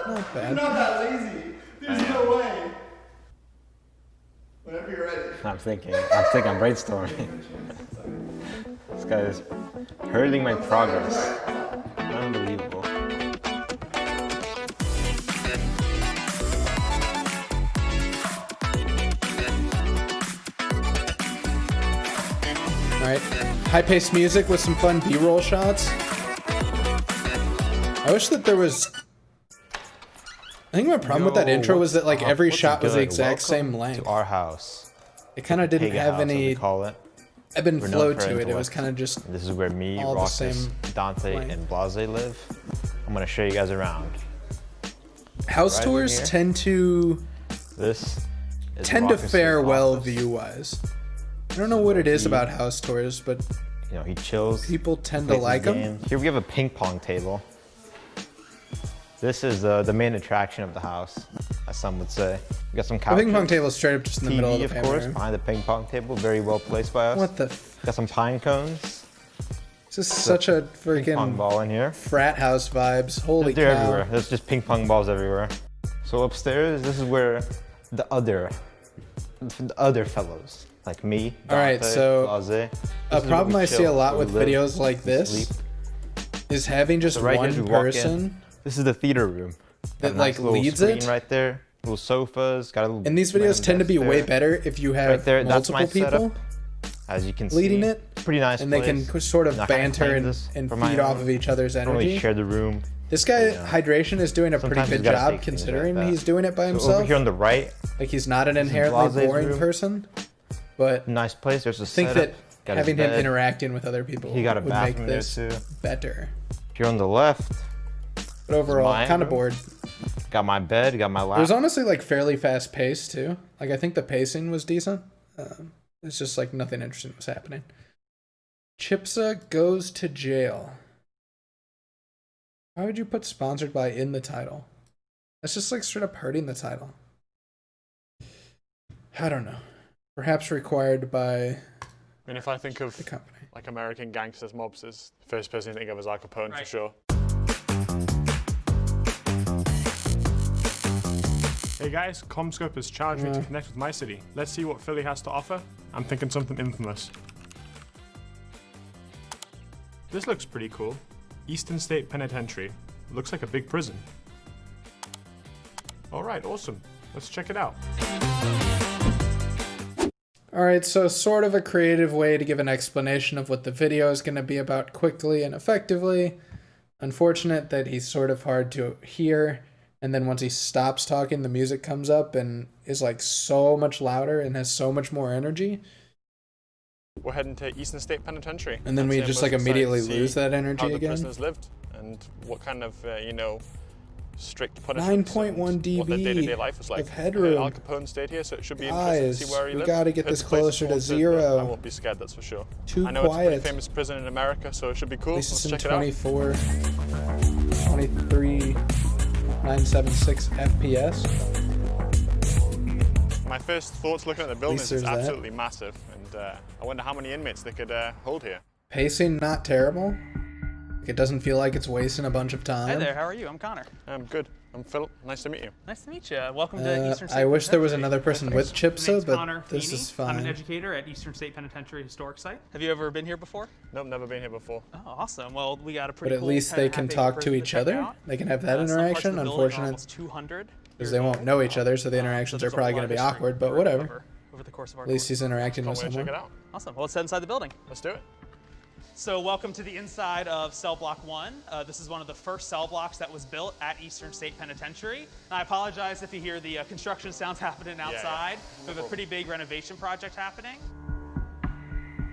not bad. You're not that lazy. There's no way. Whenever you're ready. I'm brainstorming. This guy is hurling my progress. Unbelievable. Alright, high-paced music with some fun B-roll shots. I wish that there was I think my problem with that intro was that like every shot was the exact same Welcome length. to our house. It kind of didn't Pig have house, as we any call it. ebb and We're flow known for to it. It was intellect. kind of just This is where me, all the Rockus, same Dante, length. and Blase live. I'm gonna show you guys around. House Right tours here. tend to This is tend to Rockus's fare well office. view-wise. I don't know what it is about house tours, but You know, he chills. people tend to plays his like them. game. Here we have a ping pong table. This is the main attraction of the house, as some would say. We got some The couches. ping pong table is straight up just in the middle of the of family course, room. behind the ping pong table, very well placed by us. What the? Got some pine cones. This is such a Ping pong freaking ball in here. frat house vibes. Holy They're cow! everywhere. There's just ping pong balls everywhere. So upstairs, this is where the other fellows, like me, Dante, All right, so Blase, this a is where problem we I see chill, a lot where we with live, videos like this sleep. is having just So right here, one as we walk in, person this is the theater room. that Got a like nice little leads screen it. right there. Little sofas. Got a little. And these videos random tend to desk be way there. better if you have Right there, that's multiple my people setup. As you can leading see, it, pretty nice and they can place. sort of Not gonna banter claim and, this and for my feed off own. of each other's Don't really energy. share the room. This guy, But, Hydration, is doing a pretty sometimes good you gotta job take things considering like that. he's doing it by So himself. over here on the right, Like he's not an this is inherently Blase's boring room. person, but nice place. There's a I think setup. that Got his having him bed. interacting with other people He got a would make bathroom there this too. better. Here on the left, But overall, my kind of room. bored. Got my bed. Got my It lap. was honestly like fairly fast paced too. Like I think the pacing was decent. It's just like nothing interesting was happening. Chipsa goes to jail. Why would you put sponsored by in the title? That's just like straight up hurting the title. I don't know. Perhaps required by I mean, if I think of the company. like American gangsters, mobsters, the first person I think of is Al Capone for sure. Hey guys, Comscope has challenged me to connect with my city. Let's see what Philly has to offer. I'm thinking something infamous. This looks pretty cool. Eastern State Penitentiary. Looks like a big prison. Alright, awesome. Let's check it out. Alright, so sort of a creative way to give an explanation of what the video is going to be about quickly and effectively. Unfortunate that he's sort of hard to hear, and then once he stops talking, the music comes up and is like so much louder and has so much more energy. We're heading to Eastern State Penitentiary. And then we That's, just most like immediately exciting to lose see that energy how the again. prisoners lived and what kind of, strict punishments 9.1 and what their day-to-day dB life was like. of headroom. Al Capone stayed here, so it should be interesting to see Guys, where he we lived. gotta get Heard this the place is closer to haunted, but zero. I won't be scared, that's for sure. Too I know it's a quiet. pretty famous prison in America, so it should be cool. At least Let's it's in check it out. 24, 23, 976 FPS. My first thoughts looking at the building is there's it's that. absolutely massive, and I wonder how many inmates they could hold here. Pacing not terrible. Like, it doesn't feel like it's wasting a bunch of time. Hi there, how are you? I'm Connor. I'm good. I'm Phil. Nice to meet you. Nice to meet you. Welcome to Eastern State I wish there was Penitentiary. another person with My name's Chipsa, Connor but this Feeney. is I'm an fine. educator at Eastern State Penitentiary Historic Site. Have you ever been here before? Nope, never been here before. Oh, awesome. Well, we got a But pretty at cool least they can 10.5 talk to prison each check other. out. They can have that Some parts of interaction. the building are Unfortunate almost 200 because they won't know each other, so the interactions are there's a probably lot going to of be history awkward, but to whatever. cover over the course of our At least course. he's interacting with Can't wait to someone. check it out. Awesome. Well, let's head inside the building. Let's do it. So welcome to the inside of cell block 1. This is one of the first cell blocks that was built at Eastern State Penitentiary. And I apologize if you hear the construction sounds happening outside. We have a pretty big renovation project happening.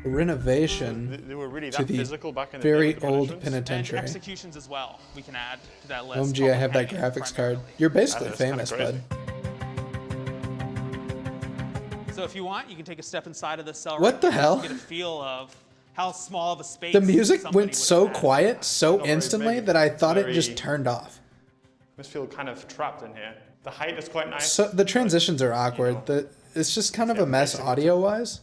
Renovation They were really to that the physical back in the day very with the old punishments? And penitentiary. executions as well, we can add to that list. OMG, I have that Public graphics card. You're basically That's kinda famous, crazy. bud. So if you want, you can take a step inside of the cell. What right the here hell? to Get a feel of how small of a space. The music somebody went would so have had. quiet so instantly that I thought it just very- turned off. I just feel kind of trapped in here. The height is quite nice. So the transitions are awkward. It's just kind of a mess audio wise,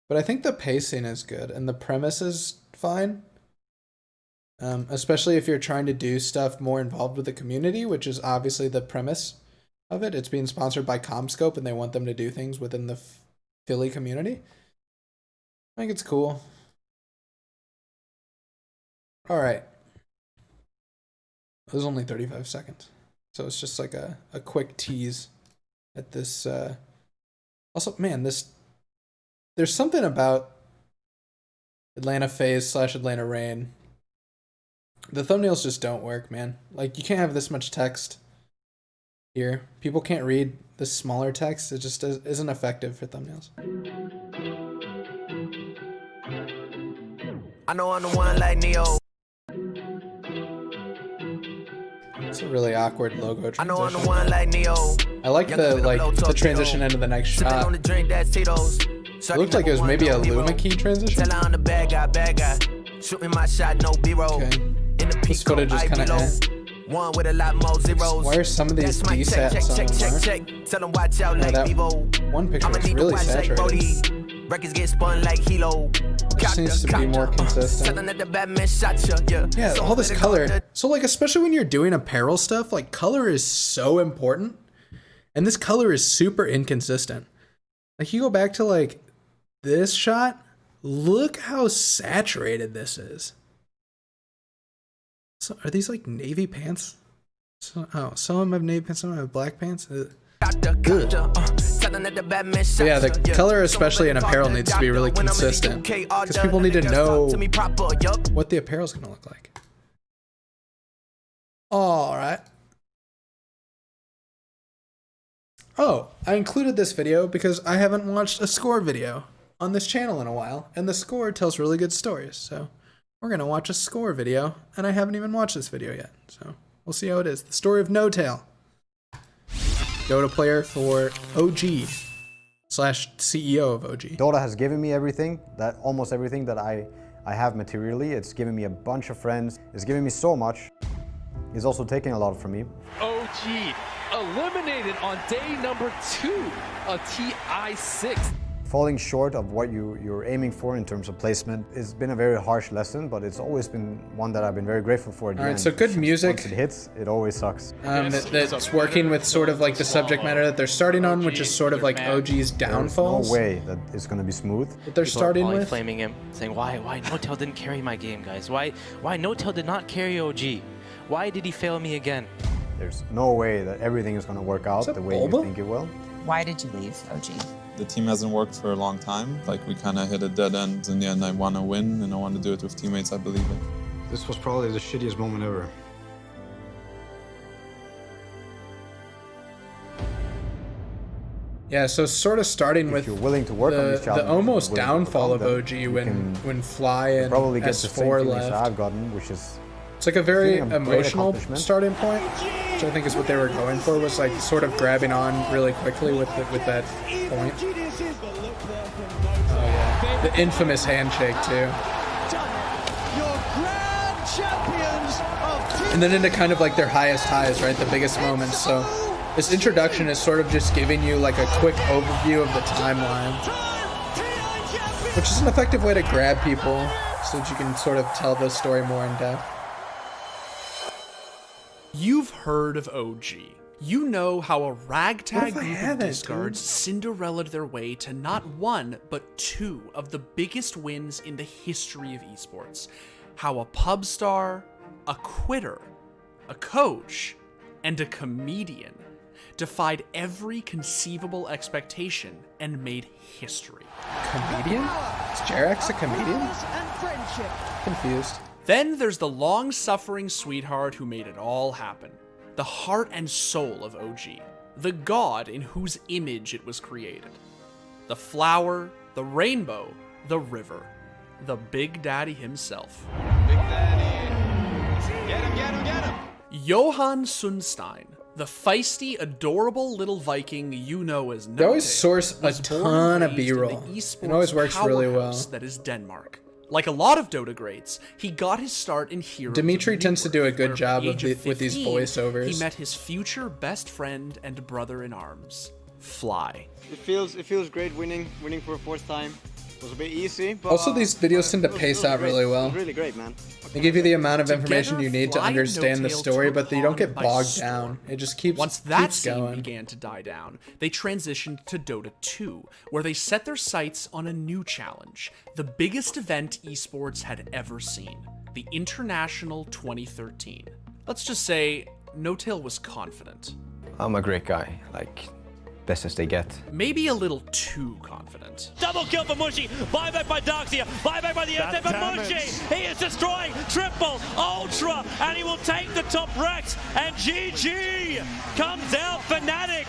but I think the pacing is good and the premise is fine. Especially if you're trying to do stuff more involved with the community, which is obviously the premise of it. It's being sponsored by Comscope and they want them to do things within the Philly community. I think it's cool. All right. It was only 35 seconds. So it's just like a quick tease at this. Also, man, there's something about Atlanta FaZe / Atlanta Reign. The thumbnails just don't work, man. Like, you can't have this much text Here, people can't read the smaller text. It just isn't effective for thumbnails. I know I'm the one like Neo. It's a really awkward logo transition. I know I'm the one like Neo. I like the transition into the next shot. It looked like it was maybe a Luma key transition. Tell her I'm the bad guy. Shooting my shot, no B-roll. This footage is kind of one with a lot more zeros. Why are some of these desats on there? Tell them watch out like Vivo. One picture is really saturated. Records get spun like Hilo. Just needs to be more consistent. Yeah, all this color. So like, especially when you're doing apparel stuff, like color is so important. And this color is super inconsistent. Like you go back to like this shot, look how saturated this is. So are these like navy pants? So, oh, some of them have navy pants, some of them have black pants. So yeah, the color, especially in apparel, needs to be really consistent because people need to know what the apparel is going to look like. All right. Oh, I included this video because I haven't watched a score video on this channel in a while, and the score tells really good stories. So we're going to watch a score video, and I haven't even watched this video yet. So we'll see how it is. The story of No Tail. Dota player for OG / CEO of OG. Dota has given me everything, almost everything that I have materially. It's given me a bunch of friends. It's given me so much. It's also taking a lot from me. OG eliminated on day number 2 of TI6. Falling short of what you're aiming for in terms of placement has been a very harsh lesson, but it's always been one that I've been very grateful for. All right, so good music. Once it hits, it always sucks. That's working with sort of like the subject matter that they're starting on, which is sort of like OG's downfalls. There's no way that it's going to be smooth. That they're starting with. Flaming him, saying why No Tail didn't carry my game, guys? Why No Tail did not carry OG? Why did he fail me again? There's no way that everything is going to work out the way you think it will. Why did you leave OG? The team hasn't worked for a long time. Like, we kind of hit a dead end. In the end, I want to win, and I want to do it with teammates I believe in. This was probably the shittiest moment ever. Yeah, so sort of starting with you're willing to work on these the almost downfall of OG when Fly and probably get the same S4 feelings left. that I've gotten, which is it's like a very emotional starting point, which I think is what they were going for, was like sort of grabbing on really quickly with that point. Oh yeah, the infamous handshake too. And then into kind of like their highest highs, right? The biggest moments. So this introduction is sort of just giving you like a quick overview of the timeline, which is an effective way to grab people so that you can sort of tell the story more in depth. You've heard of OG. You know how a ragtag group of discards Cinderella'd their way to not one, but 2 of the biggest wins in the history of esports. How a pub star, a quitter, a coach, and a comedian defied every conceivable expectation and made history. Comedian? Is Jarex a comedian? Confused. Then there's the long-suffering sweetheart who made it all happen. The heart and soul of OG. The god in whose image it was created. The flower, the rainbow, the river. The Big Daddy himself. Big Daddy. Get him, get him, get him. Johann Sundstein. The feisty, adorable little Viking you know as No They always Tail, source a ton of B-roll. It always works really well. That is Denmark. Like a lot of Dota greats, he got his start in Heroes. Dimitri tends to do a good job with these voiceovers. He met his future best friend and brother in arms, Fly. It feels great winning for a 4th time. It was a bit easy, but also, these videos tend to pace out really well. It was really great, man. They give you the amount of information you need to understand the story, but you don't get bogged down. It just keeps Once that keeps scene going. began to die down, they transitioned to Dota 2, where they set their sights on a new challenge, the biggest event esports had ever seen, the International 2013. Let's just say, No Tail was confident. I'm a great guy. Like, best as they get. Maybe a little too confident. Double kill for Mushy. Buyback by Doxia. Buyback by the inside for Mushy. He is destroying triple, ultra, and he will take the top Rex. And GG comes out. Fnatic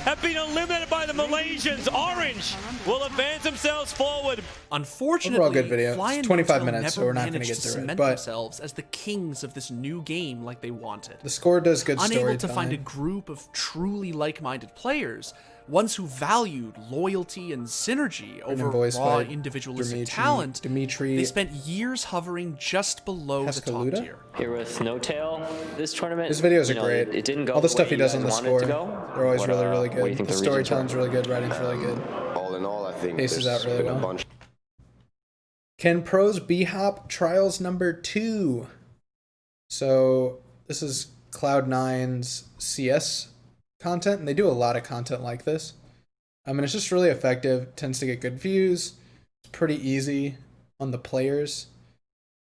have been eliminated by the Malaysians. Orange will advance themselves forward. Unfortunately, overall good video. Fly It's and 25 Motel minutes, so never we're not going to managed get through it. cement But themselves as the kings of this new game like they wanted. the score does good Unable to find a storytelling. group of truly like-minded players, ones who valued loyalty and synergy over voiced raw by individualistic talent. They spent years hovering just below the top tier. Here with No Tail, this tournament. His videos are you know, great. It didn't go all the way stuff he you does guys on the wanted score, to go. they're always What, really, really what do you good. think The the region's storytelling's really good, writing's really good. All in all, I think Paces there's out really been a well. bunch. Can Pros B-Hop Trials number 2? So this is Cloud9's CS content, and they do a lot of content like this. And it's just really effective, tends to get good views. It's pretty easy on the players.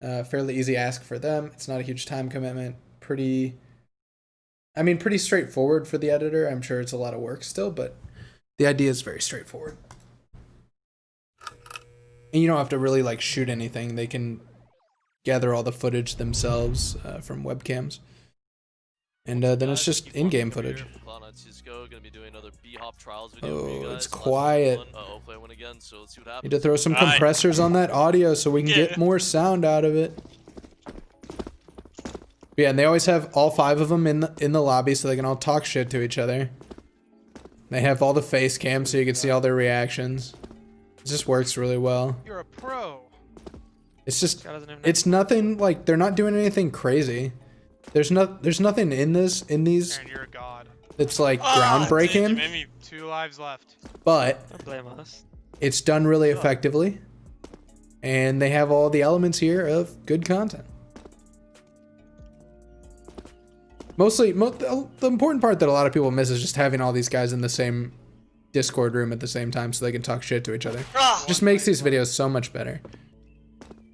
Fairly easy ask for them. It's not a huge time commitment. Pretty straightforward for the editor. I'm sure it's a lot of work still, but the idea is very straightforward. And you don't have to really like shoot anything. They can gather all the footage themselves from webcams. And then it's just in-game footage. Oh, it's quiet. Need to throw some compressors on that audio so we can get more sound out of it. But yeah, and they always have all 5 of them in the lobby so they can all talk shit to each other. They have all the face cams so you can see all their reactions. It just works really well. You're a pro. It's just, it's nothing like, they're not doing anything crazy. There's nothing in these Aaron, you're a god. that's like groundbreaking. Maybe 2 lives left. But Don't blame us. it's done really effectively. And they have all the elements here of good content. Mostly, the important part that a lot of people miss is just having all these guys in the same Discord room at the same time so they can talk shit to each other. Just makes these videos so much better.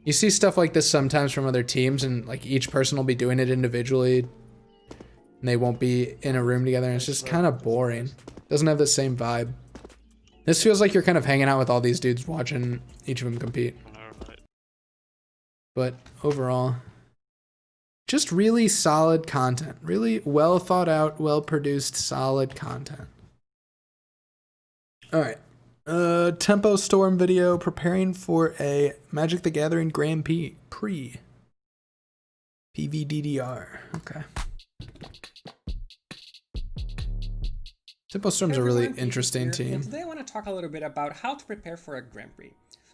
You see stuff like this sometimes from other teams, and like each person will be doing it individually, and they won't be in a room together, and it's just kind of boring. Doesn't have the same vibe. This feels like you're kind of hanging out with all these dudes watching each of them compete. But overall, just really solid content. Really well thought out, well produced, solid content. All right. Tempo Storm video preparing for a Magic the Gathering Grand Prix. PVDDR. Okay. Tempo Storm's a really interesting team. Today I want to talk a little bit about how to prepare for a Grand Prix.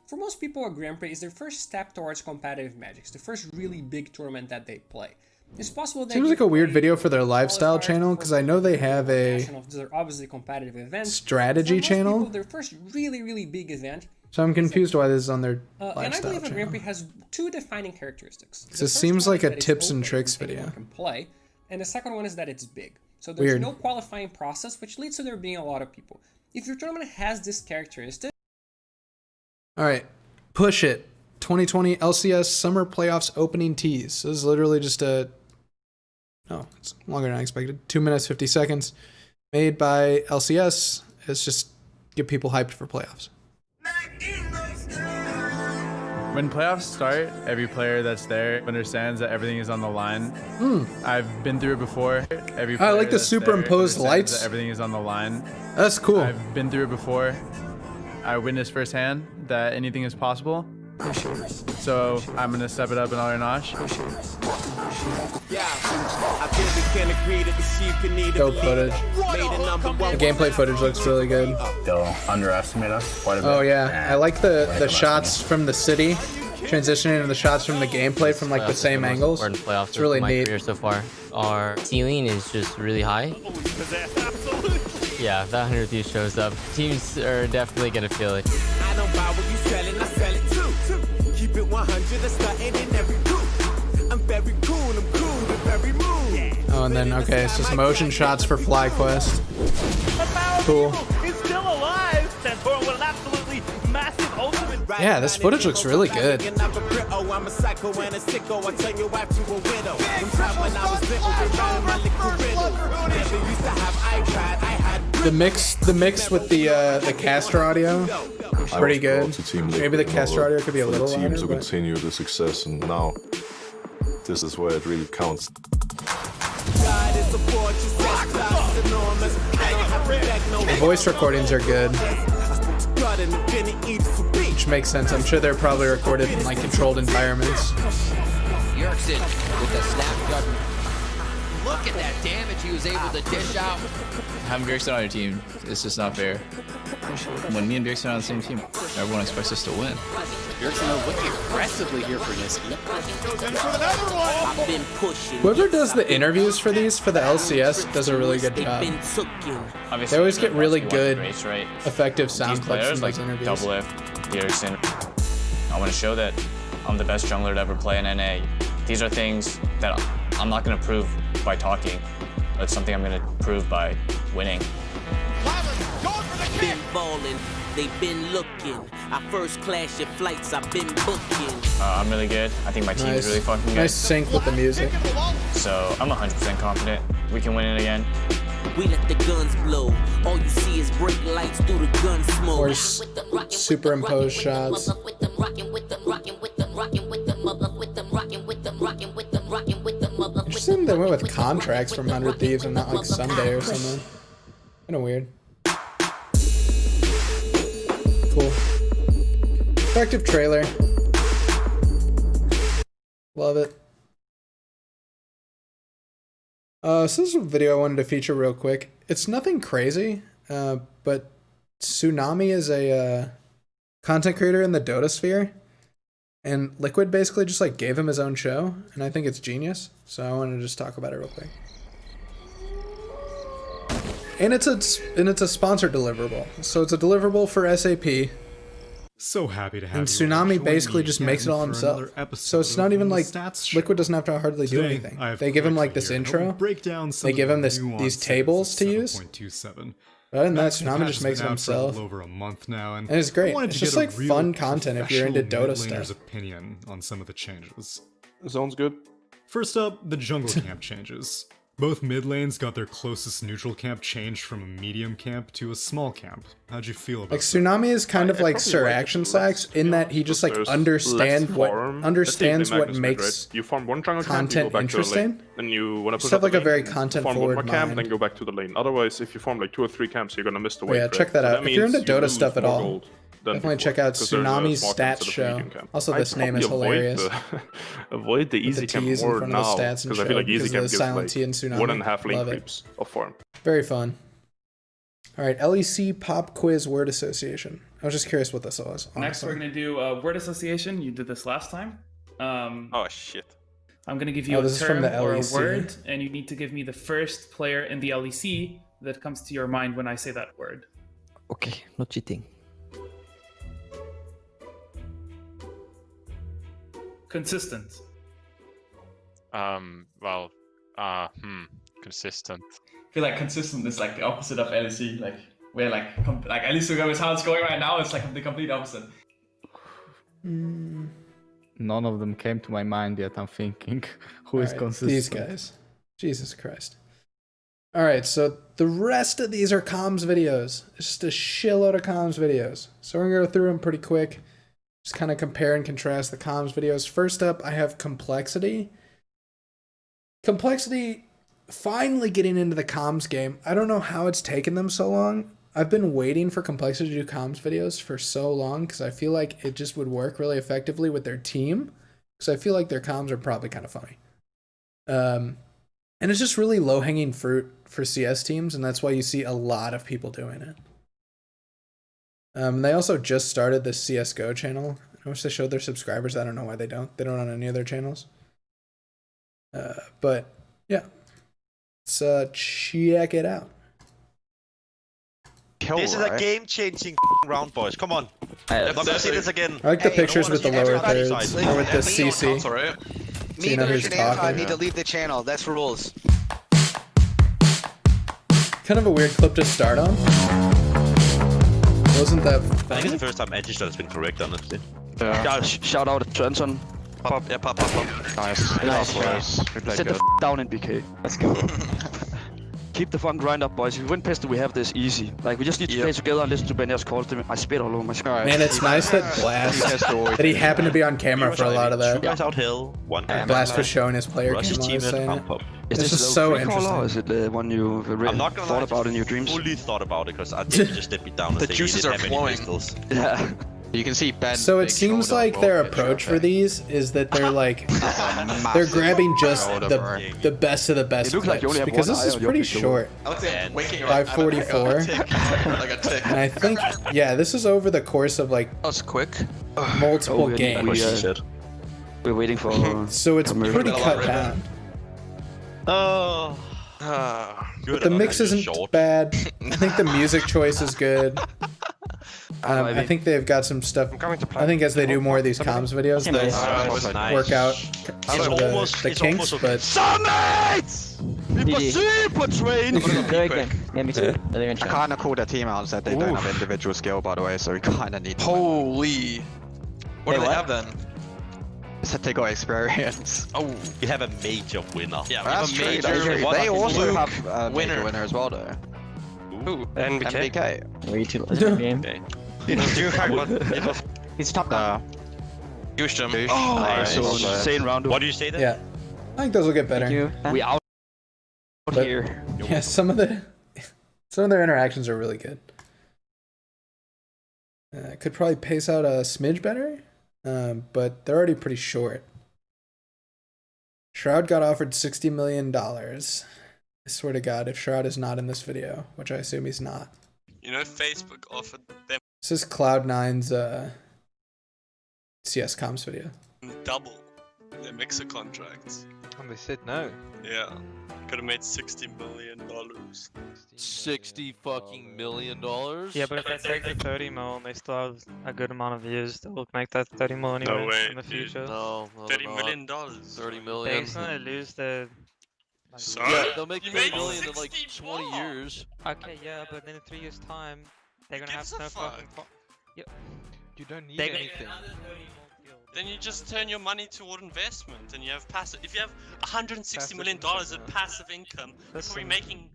For most people, a Grand Prix is their first step towards competitive Magic. It's the first really big tournament that they play. It's possible that Seems like a weird video for their lifestyle channel, because I know they have a they're obviously competitive events. strategy channel. People, their first really big event. So I'm confused why this is on their And I lifestyle believe a Grand channel. Prix has 2 defining characteristics. Because it seems like a tips and tricks video. Can play, and the second one is that it's big. So there's Weird. no qualifying process, which leads to there being a lot of people. If your tournament has this characteristic, All right, push it. 2020 LCS Summer Playoffs opening tease. So this is literally just it's longer than I expected. 2 minutes 50 seconds. Made by LCS. It's just get people hyped for playoffs. When playoffs start, every player that's there understands that everything is on the line. I've been through it before. Every I like the that's there superimposed understands lights. that everything is on the line. That's cool. I've been through it before. I witnessed firsthand that anything is possible. So I'm gonna step it up another notch. Dope footage. The gameplay footage looks really good. They'll underestimate us quite a bit. Oh yeah, I like the shots from the city transitioning into the shots from the gameplay from like the same angles. It's really neat. So far, our ceiling is just really high. Yeah, if that 100 Thieves shows up, teams are definitely gonna feel it. I don't buy what you selling, I sell it too. Keep it 100, that's starting in every group. I'm very cool, I'm cool, I'm very mood. Oh, and then okay, so some motion shots for FlyQuest. Cool. He's still alive. Santorum with an absolutely massive ultimate. Yeah, this footage looks really good. Oh, I'm a psycho and a sicko. I turn you out to a widow. From time when I was little, they ran my liquid riddle. Never used to have iPad, I had The mix with the caster audio is pretty good. Maybe the caster audio could be a little louder. Team to continue the success, and now this is where it really counts. The voice recordings are good, which makes sense. I'm sure they're probably recorded in like controlled environments. Yerkson with the snap. Look at that damage he was able to dish out. Having Bjergsen on your team is just not fair. When me and Bjergsen are on the same team, everyone expects us to win. Bjergsen looking aggressively here for Niski. I've been pushing. Whoever does the interviews for these, for the LCS, does a really good job. They always get really good, effective sound clips from these interviews. Double F, Bjergsen. I want to show that I'm the best jungler to ever play in NA. These are things that I'm not going to prove by talking. It's something I'm going to prove by winning. Been balling, they've been looking. Our first clash of flights, I've been booking. I'm really good. I think my team is really fucking good. Nice sync with the music. So I'm 100% confident we can win it again. We let the guns blow. All you see is bright lights through the gun smoke. Or superimposed shots. Interesting they went with contracts from 100 Thieves and not like Sunday or something. Kinda weird. Cool. Effective trailer. Love it. So this is a video I wanted to feature real quick. It's nothing crazy, but Tsunami is a content creator in the Dota sphere, and Liquid basically just like gave him his own show, and I think it's genius. So I wanted to just talk about it real quick. And it's a sponsored deliverable, so it's a deliverable for SAP. So happy to have and you. Tsunami basically just makes it all himself. So it's not even like Liquid doesn't have to hardly do anything. They give him like this intro. They give him these tables to use. Other than that, Tsunami just makes it himself. Over a month now, and it's great. It's just like fun content if you're into Dota stuff. Opinion on some of the changes. Sounds good. First up, the jungle camp changes. Both mid lanes got their closest neutral camp changed from a medium camp to a small camp. How'd you feel about that? Tsunami is kind of like Sir Action Slacks in that he just like understands what makes you farm one jungle content camp, interesting. Then you want to just have like a very content forward mind. Camp, then go back to the lane. Otherwise, if you farm like 2 or 3 camps, you're gonna miss the wave. Yeah, check that out. If you're into Dota stuff at all, definitely check out Tsunami's stats show. Also, this name is hilarious. Avoid the easy camp more now, because I feel like easy camp gives like more than half lane creeps of farm. Very fun. All right, LEC Pop Quiz Word Association. I was just curious what this was. Honestly. Next, we're gonna do word association. You did this last time. Oh shit. I'm gonna give you a term or a word, and you need to give me the first player in the LEC that comes to your mind when I say that word. Okay, no cheating. Consistent. Consistent. I feel like consistent is like the opposite of LEC. Like where like LEC is how it's going right now. It's like the complete opposite. None of them came to my mind yet. I'm thinking who is consistent. These guys. Jesus Christ. All right, so the rest of these are comms videos. It's just a shitload of comms videos. So we're gonna go through them pretty quick. Just kind of compare and contrast the comms videos. First up, I have Complexity. Complexity finally getting into the comms game. I don't know how it's taken them so long. I've been waiting for Complexity to do comms videos for so long because I feel like it just would work really effectively with their team. Because I feel like their comms are probably kind of funny. And it's just really low-hanging fruit for CS teams, and that's why you see a lot of people doing it. They also just started the CSGO channel. I wish they showed their subscribers. I don't know why they don't. They don't on any of their channels. But yeah, let's check it out. This is a game-changing round, boys. Come on. I'm not gonna see this again. I like the pictures with the lower thirds, or with the CC. Me and I need to leave the channel. That's rules. Kind of a weird clip to start on. Wasn't that funny? I think it's the first time Edge has been correct, honestly. Yeah. Shout out to Johnson. Pop. Yeah, pop. Nice. Sit the down in BK. Let's go. Keep the fun grind up, boys. If we win pistol, we have this easy. Like, we just need to play together and listen to Benya's calls. I spit all over my screen. Man, it's nice that Blast, that he happened to be on camera for a lot of that. Two guys out hill, one guy Blast was showing his player cam while he was saying it. This is so interesting. Or is it the one you really thought about in your dreams? Fully thought about it, because I think you just let me down. The juices are flowing. Yeah. You can see Ben. So it seems like their approach for these is that they're like they're grabbing just the best of the best clips, because this is pretty short. 544. And I think this is over the course of like that's quick. Multiple games. We're waiting for. So it's pretty cut down. But the mix isn't bad. I think the music choice is good. I think they've got some stuff. I think as they do more of these comms videos, they'll work out some of the kinks, but... I kind of called their team out and said they don't have individual skill, by the way, so we kind of need... Holy... What do they have then? Said they got experience. Oh, we have a major winner. Yeah, that's we have a true. major They also have a winner as well, though. Who? NBK. Way too late in the game. He's top down. Used him. Insane round. What do you say then? Yeah, I think those will get better. We out here. Yeah, some of their interactions are really good. Could probably pace out a smidge better, but they're already pretty short. Shroud got offered $60 million. I swear to God, if Shroud is not in this video, which I assume he's not. You know, Facebook offered them This is Cloud9's CS comms video. double their mixer contracts. And they said no. Yeah. Could have made $60 million. $60 fucking million? Yeah, but if they take the 30 mil and they still have a good amount of views, they'll make that 30 mil anyway No way, in the dude. future. No, $30 million. 30 million. They're gonna lose the... Sorry? Yeah, they'll make You 30 made million in like 60 20 more. years. Okay, yeah, but in 3 years' time, they're gonna have gives a no fuck? fucking... Yep. You don't need They- anything. Then you just turn your money toward investment, and you have passive. If you have $160 million of passive income, you're probably making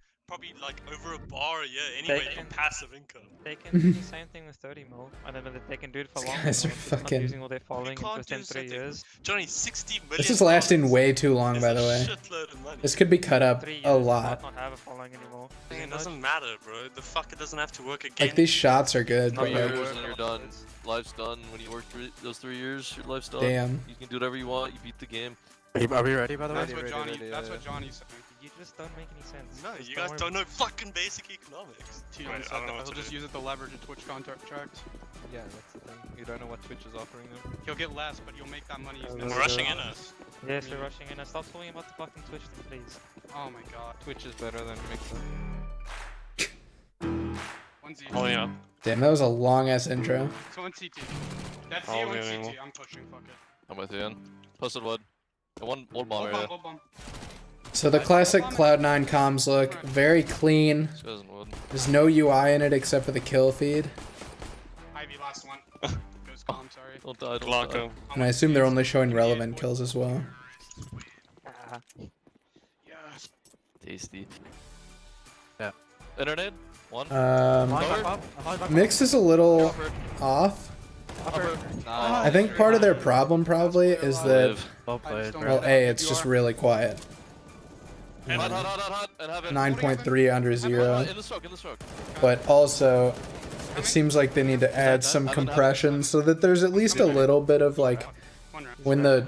like over a bar a year anyway from passive income. They can do the same thing with 30 mil. I don't know that they can do it for long. guys are Not fucking- using all their following within 3 years. Johnny, $60 million. This is lasting way too long, by the way. Shitload of money. This could be cut up 3 years, a lot. Might not have a following anymore. It doesn't matter, bro. The fucker doesn't have to work again. Like, these shots are good, but 3 like, years and you're done. Life's done. When you work those 3 years, your life's done. Damn. You can do whatever you want. You beat the game. Are we ready, by the way? That's what Johnny. That's what Johnny said. You just don't make any sense. No, Just you guys worry don't know fucking basic economics. T1 said that he'll just use it to leverage a Twitch contract. Yeah, that's the thing. You don't know what Twitch is offering them. He'll get less, but you'll make that money. We're rushing in us. Yes, we're rushing in. Stop talking about the fucking Twitch thing, please. Oh my god. Twitch is better than Mixer. Oh yeah. damn, that was a long ass intro. So on CT. That's Oh, the on yeah, CT. I'm pushing. Fuck it. I'm with you, Ian. Posted wood. One bomb Hold area. bomb. So the classic Cloud9 comms look very clean. There's no UI in it except for the kill feed. Ivy, last one. Goes calm, sorry. Don't die, Block him. And I assume they're only showing relevant kills as well. Yes. Tasty. Yeah. Internet? One. Mix is a little off. I think part of their problem probably is that, well, A, it's just really quiet. 9.3 under 0. But also, it seems like they need to add some compression so that there's at least a little bit of like, when the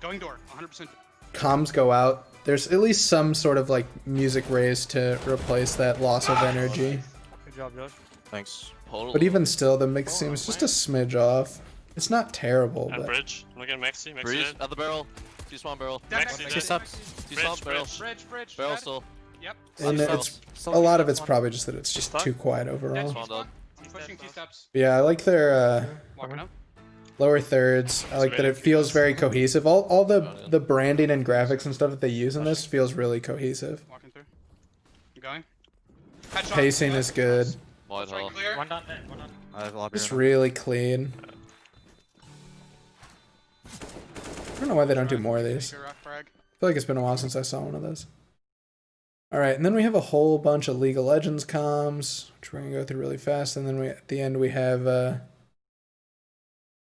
Going door, 100%. comms go out, there's at least some sort of like music raise to replace that loss of energy. Good job, Josh. Thanks. But even still, the mix seems just a smidge off. It's not terrible, At but bridge. Look at Maxi. Maxi Breeze dead. at the barrel. T-spawn barrel. Maxi dead. T-spawn barrel. Bridge. Barrel still. Yep. and it's a lot of it's probably just that it's just too quiet overall. Spawn I'm pushing T-steps. Yeah, I like their Walking up. lower thirds. I like that it feels very cohesive. All the branding and graphics and stuff that they use in this feels really cohesive. Walking through. I'm going. Headshot. Pacing is good. Wide hall. Clear. One dot net, one dot. It's really clean. I don't know why they don't do more of these. Rock frag. I feel like it's been a while since I saw one of those. All right, and then we have a whole bunch of League of Legends comms, which we're gonna go through really fast, and then at the end we have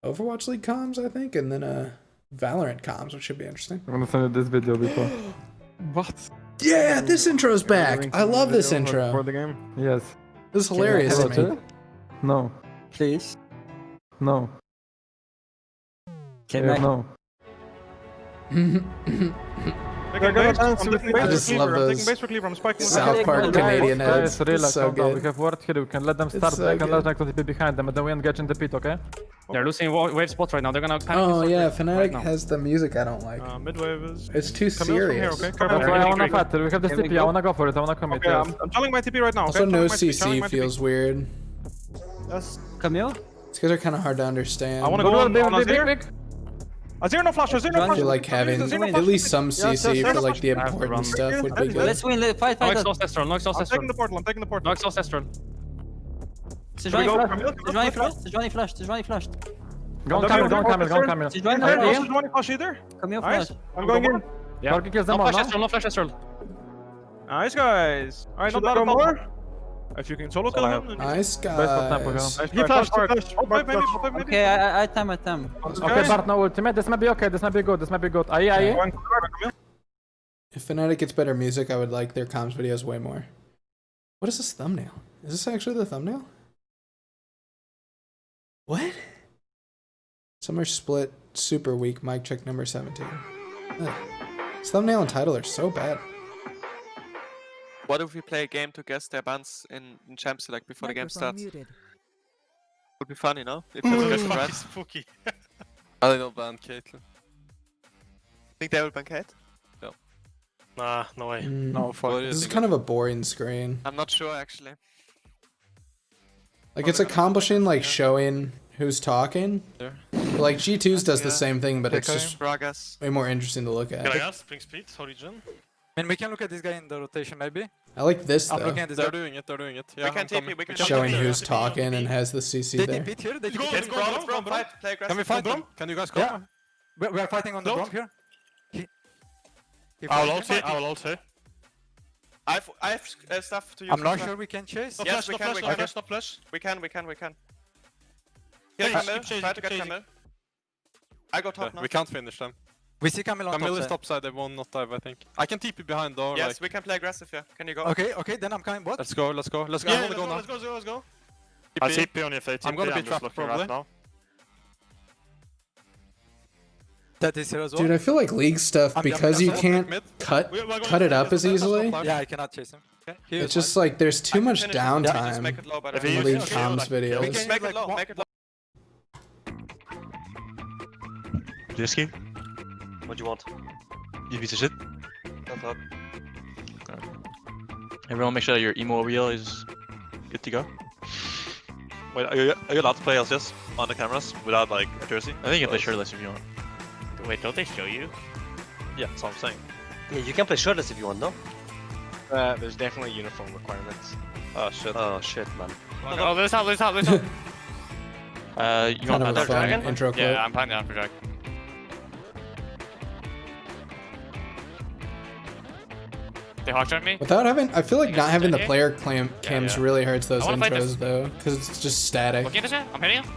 Overwatch League comms, I think, and then Valorant comms, which should be interesting. I'm gonna send you this video before. What? Yeah, this intro's back. I love this intro. For the game? Yes. This is hilarious to me. No. Please. No. No. I just love those South Park Canadian heads. So good. We have word here. We can let them start. I can let them be behind them, and then we engage in the pit. Okay? They're losing wave spots right now. They're gonna. Oh yeah, Fnatic has the music I don't like. Mid wave is. It's too serious. I wanna fight. We have this TP. I wanna go for it. I wanna commit. Okay, I'm telling my TP right now. Also, no CC feels weird. Yes. Camille? These guys are kind of hard to understand. I wanna go on Azir. Azir no flash. Azir no I flash. feel like having at least some CC for like the important stuff would be good. Let's win. Fight. No exhaust Astral. I'm taking the portal. No exhaust Astral. Sejuani flashed. Go on Camille. Sejuani flash either. Camille flash. I'm going in. Yeah. No flash Astral. Nice guys. Alright, not bad more. If you can solo kill him. Nice guys. He flashed. Okay, I time. Okay, Bart, no ultimate. This might be okay. This might be good. Aye. If Fnatic gets better music, I would like their comms videos way more. What is this thumbnail? Is this actually the thumbnail? What? Summer split, super weak, mic check number 17. Ugh. This thumbnail and title are so bad. What if we play a game to guess their bans in Champs Select before the game starts? Would be funny, no? If you guess the bans. Spooky. I think they'll ban Caitlyn. Think they will ban Kate? No. Nah, no way. No, fuck. This is kind of a boring screen. I'm not sure actually. Like it's accomplishing like showing who's talking. Like G2's does the same thing, but it's just way more interesting to look at. Gragas, Spring Speed, Origin. I mean, we can look at this guy in the rotation maybe. I like this though. They're doing it. Yeah, we can TP, we can showing who's talking and has the CC there. They here. Let's go, fight. Play aggressive. Can we fight them? Can you guys come? Yeah. We are fighting on the bomb here. I will ult here. I have stuff to use. I'm not sure we can chase. Yes, we can. No flash. We can. Here, Camille. Try to get Camille. I go top now. We can't finish them. We see Camille on top side. Camille is top side, they won't not dive, I think. I can TP behind though. Yes, we can play aggressive here. Can you go? Okay, then I'm coming. What? Let's go. Yeah, I wanna go now. Let's go. I TP on your face. I'm gonna be trapped probably. Now. That is here as well. Dude, I feel like League stuff, because you can't cut it up as easily. Yeah, I cannot chase him. Okay. It's just like there's too much downtime in League comms videos. Make it low. Risky. What do you want? You piece of shit. Everyone make sure your emo reel is good to go. Wait, are you allowed to play LCS on the cameras without like a jersey? I think you can play shirtless if you want. Wait, don't they show you? Yeah, that's what I'm saying. Yeah, you can play shirtless if you want, no? There's definitely uniform requirements. Oh shit, man. Oh, there's help. You kind want of a fun intro clip. Yeah, I'm planning on for Drag. They hawkshot me? Without having, I feel like not having the player cams really hurts those intros though, because it's just static. Looking at this guy? I'm hitting him.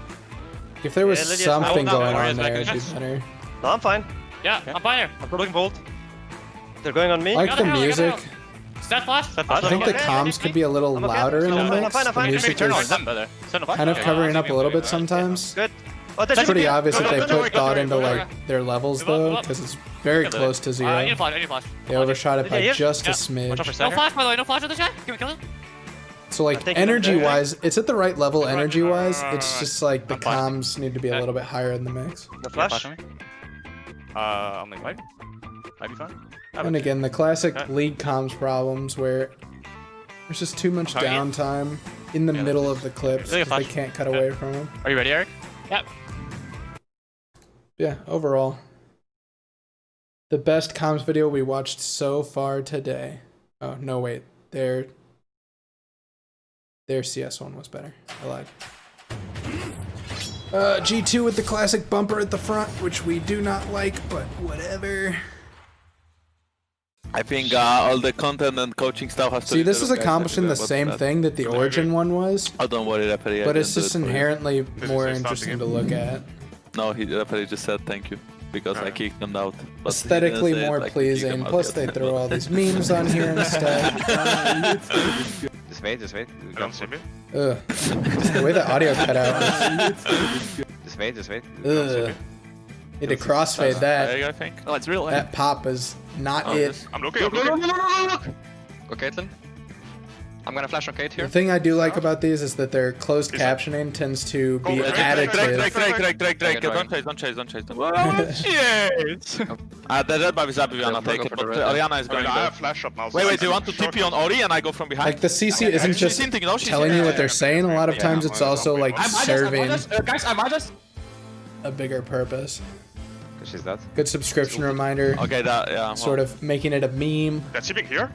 If there was something going on there, it'd be better. No, I'm fine. Yeah, I'm fine here. I'm looking bold. They're going on me. I like the music. Stat flash? I think the comms could be a little louder in the mix. The music is kind of covering up a little bit sometimes. Good. It's pretty obvious that they put thought into like their levels though, because it's very close to 0. I need a flash. They overshot it by just a smidge. No flash, by the way, no flash on this guy. Can we kill him? So like energy-wise, it's at the right level energy-wise. It's just like the comms need to be a little bit higher in the mix. The flash? I'm like, might be fine. And again, the classic League comms problems where there's just too much downtime in the middle of the clips because they can't cut away from them. Are you ready, Eric? Yep. Yeah, overall, the best comms video we watched so far today. Oh, no, wait. Their CS one was better. I lied. G2 with the classic bumper at the front, which we do not like, but whatever. I think all the content and coaching stuff has to See, this is accomplishing the same thing that the Origin one was. Oh, don't worry, referee. But it's just inherently more interesting to look at. No, referee just said thank you because I kicked them out. But aesthetically more pleasing. Plus, they throw all these memes on here instead. Just wait, just wait. You don't see me? Ugh. The way the audio cut out. Just wait, just wait. Ugh. Need to crossfade that. I think. Oh, it's real. That pop is not it. I'm looking. I'm looking. Go, Caitlyn. I'm gonna flash on Kate here. The thing I do like about these is that their closed captioning tends to be additive. Drake. Don't chase. Oh, shit! That might be sad if Ariana take it, but Ariana is going I have flash up now. Wait, do you want to TP on Ori and I go from behind? Like the CC isn't just telling you what they're saying, a lot of times it's also like serving a bigger purpose. She's that. Good subscription reminder. Okay, that, yeah. Sort of making it a meme. That's shipping here?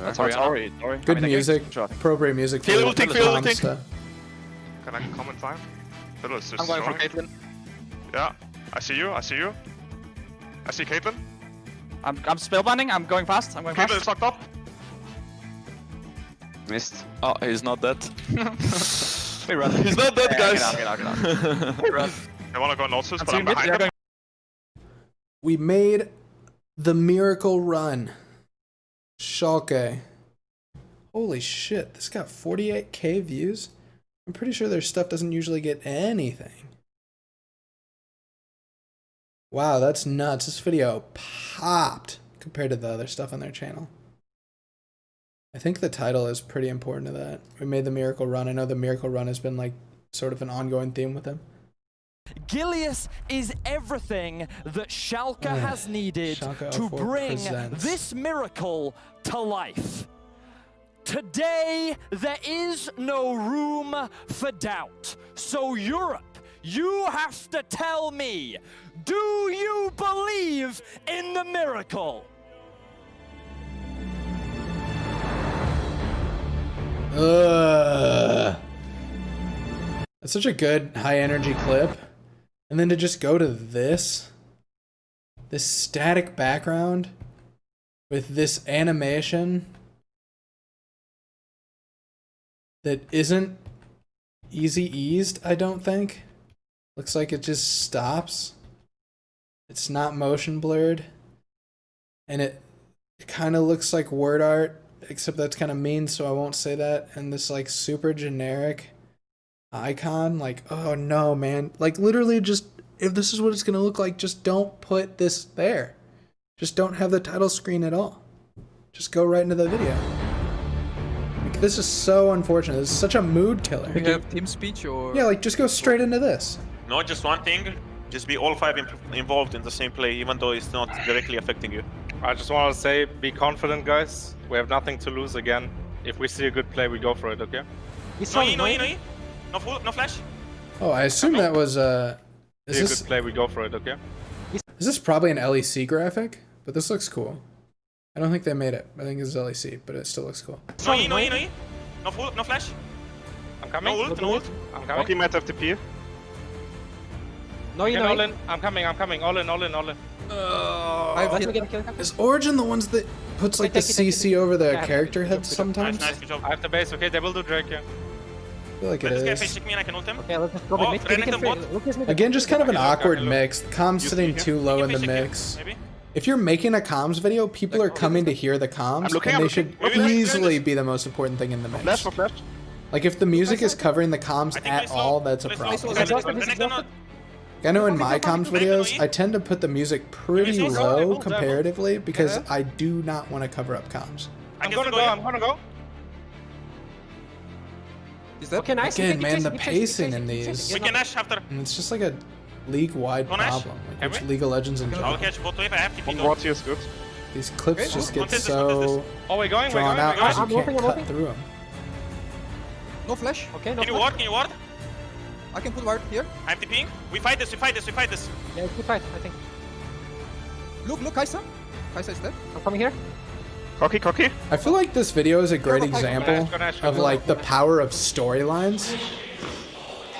That's Ori. Good music, appropriate music. Feel it. Can I come in time? I'm going for Caitlyn. Yeah, I see you. I see Caitlyn. I'm spellbinding. I'm going fast. Caitlyn is locked up. Missed. Oh, he's not dead. Hey, run. He's not dead, guys. Get out. Hey, run. I wanna go North, but I'm behind him. We made the miracle run. Schalke. Holy shit, this got 48k views? I'm pretty sure their stuff doesn't usually get anything. Wow, that's nuts. This video popped compared to the other stuff on their channel. I think the title is pretty important to that. We made the miracle run. I know the miracle run has been like sort of an ongoing theme with them. Gilius is everything that Schalke has needed to bring this miracle to life. Today, there is no room for doubt. So Europe, you have to tell me, do you believe in the miracle? That's such a good high energy clip. And then to just go to this static background with this animation that isn't easy eased, I don't think. Looks like it just stops. It's not motion blurred. And it kind of looks like word art, except that's kind of mean, so I won't say that. And this like super generic icon, like, oh no, man. Like literally just, if this is what it's gonna look like, just don't put this there. Just don't have the title screen at all. Just go right into the video. Like, this is so unfortunate. This is such a mood killer. Do you have team speech or? Yeah, like just go straight into this. No, just one thing. Just be all 5 involved in the same play, even though it's not directly affecting you. I just want to say, be confident, guys. We have nothing to lose again. If we see a good play, we go for it, okay? No full, no flash. Oh, I assume that was Is this a good play? We go for it, okay? Is this probably an LEC graphic? But this looks cool. I don't think they made it. I think it's LEC, but it still looks cool. No full, no flash. I'm coming. No ult. I'm coming. Okay, Matt FTP. No, all in. I'm coming. All in. Is Origin the ones that puts like the CC over the character heads sometimes? Nice, good job. I have the base, okay? They will do Drake, yeah. I feel like it is. Me and I can ult him. Okay, let's just go Again, just kind of an awkward mix. The comms sitting too low in the mix. If you're making a comms video, people are coming to hear the comms, and they should easily be the most important thing in the mix. Like if the music is covering the comms at all, that's a problem. I know in my comms videos, I tend to put the music pretty low comparatively because I do not want to cover up comms. I'm gonna go. Okay, nice. Again, man, the pacing in these, We can Ash after. and it's just like a league-wide problem, like which League of Legends in general. I'll catch bot wave, I have TP. What is good? These clips just get so drawn out because you can't cut through them. No flash. Okay, Can you ward? I can put ward here. I'm TPing. We fight this. Yeah, we fight, I think. Look, Kaisa. Kaisa is dead. I'm coming here. Cocky. I feel like this video is a great example of like the power of storylines.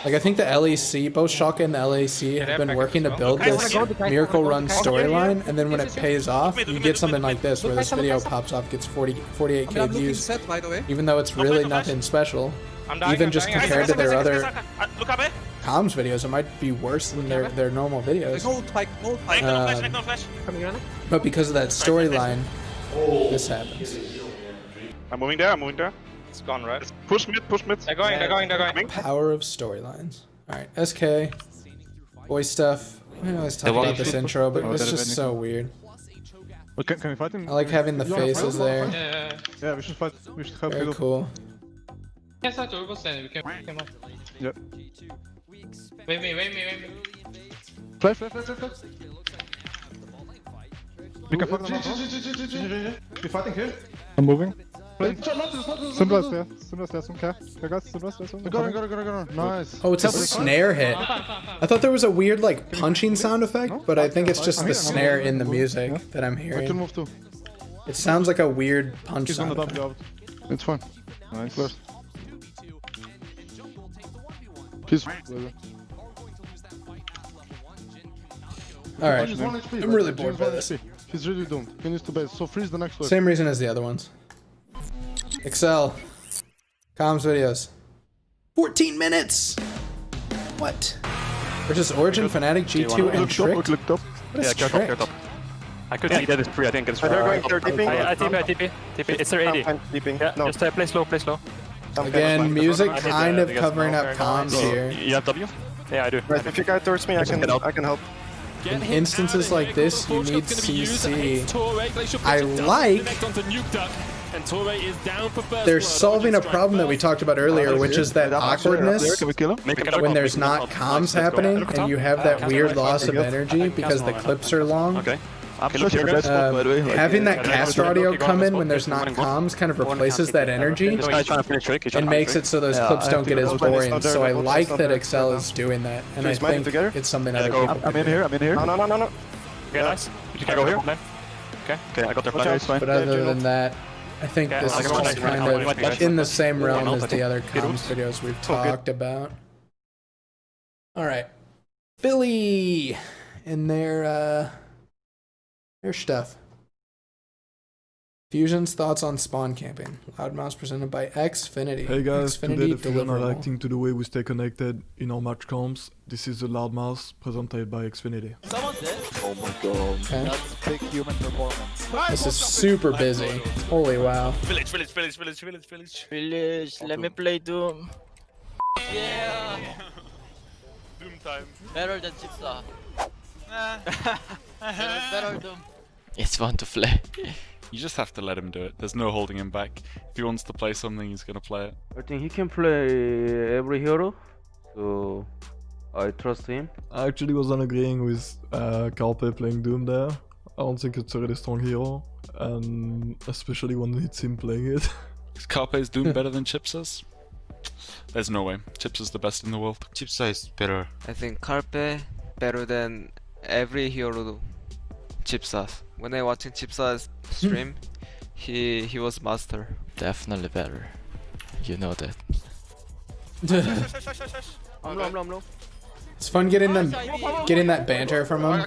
Like I think the LEC, both Schalke and the LEC have been working to build this Miracle Run storyline, and then when it pays off, you get something like this, where this video pops off, gets 48k views, even though it's really nothing special. Even just compared to their other comms videos, it might be worse than their normal videos. But because of that storyline, this happens. I'm moving there. It's gone, right? Push mid. They're going. Power of storylines. Alright, SK. Boy stuff. I always talk about this intro, but it's just so weird. Okay, can we fight him? I like having the faces there. Yeah, we should fight. We should help. Very cool. We can Yep. Wait me. Flash. We can fuck them. We're fighting here. I'm moving. Sunrise there. Go. Nice. Oh, it's a snare hit. I thought there was a weird like punching sound effect, but I think it's just the snare in the music that I'm hearing. I can move too. It sounds like a weird punch He's on sound the effect. W. It's fine. Nice. Flash. He's Alright, I'm really bored by this. He's really doomed. He needs to base. So freeze the next wave. Same reason as the other ones. Excel. Comms videos. 14 minutes! What? Versus Origin, Fnatic, G2, and Tricked? What is Tricked? I could see that it's free, I think it's free. They're going, they're TP. I TP. It's their AD. Yeah, just play slow. Again, music kind of covering up comms here. You have W? Yeah, I do. Right, if you guide towards me, I can help. In instances like this, you need CC. I like they're solving a problem that we talked about earlier, which is that awkwardness when there's not comms happening and you have that weird loss of energy because the clips are long. Having that caster audio come in when there's not comms kind of replaces that energy and makes it so those clips don't get as boring. So I like that Excel is doing that, and I think it's something other people I'm in here. No. Okay, nice. You can go here. Okay, I got their flash. But other than that, I think this is just kind of in the same realm as the other comms videos we've talked about. Alright. Philly and their stuff. Fusion's thoughts on spawn camping. Loudmouse presented by Xfinity. Hey guys, today the Fusion are deliverable. reacting to the way we stay connected in our match comms. This is the Loudmouse presented by Xfinity. Oh my god. Okay. That's big human performance. This is super busy. Holy wow. Village. Let me play Doom. Yeah. Doom time. Better than Chipsa. Better Doom. It's fun to play. You just have to let him do it. There's no holding him back. If he wants to play something, he's gonna play it. I think he can play every hero, so I trust him. I actually wasn't agreeing with Carpe playing Doom there. I don't think it's a really strong hero, and especially when it's him playing it. Is Carpe's Doom better than Chipsa's? There's no way. Chips is the best in the world. Chipsa is better. I think Carpe better than every hero Chipsa's. When I watching Chipsa's stream, he was master. Definitely better. You know that. I'm low. It's fun getting that banter from them.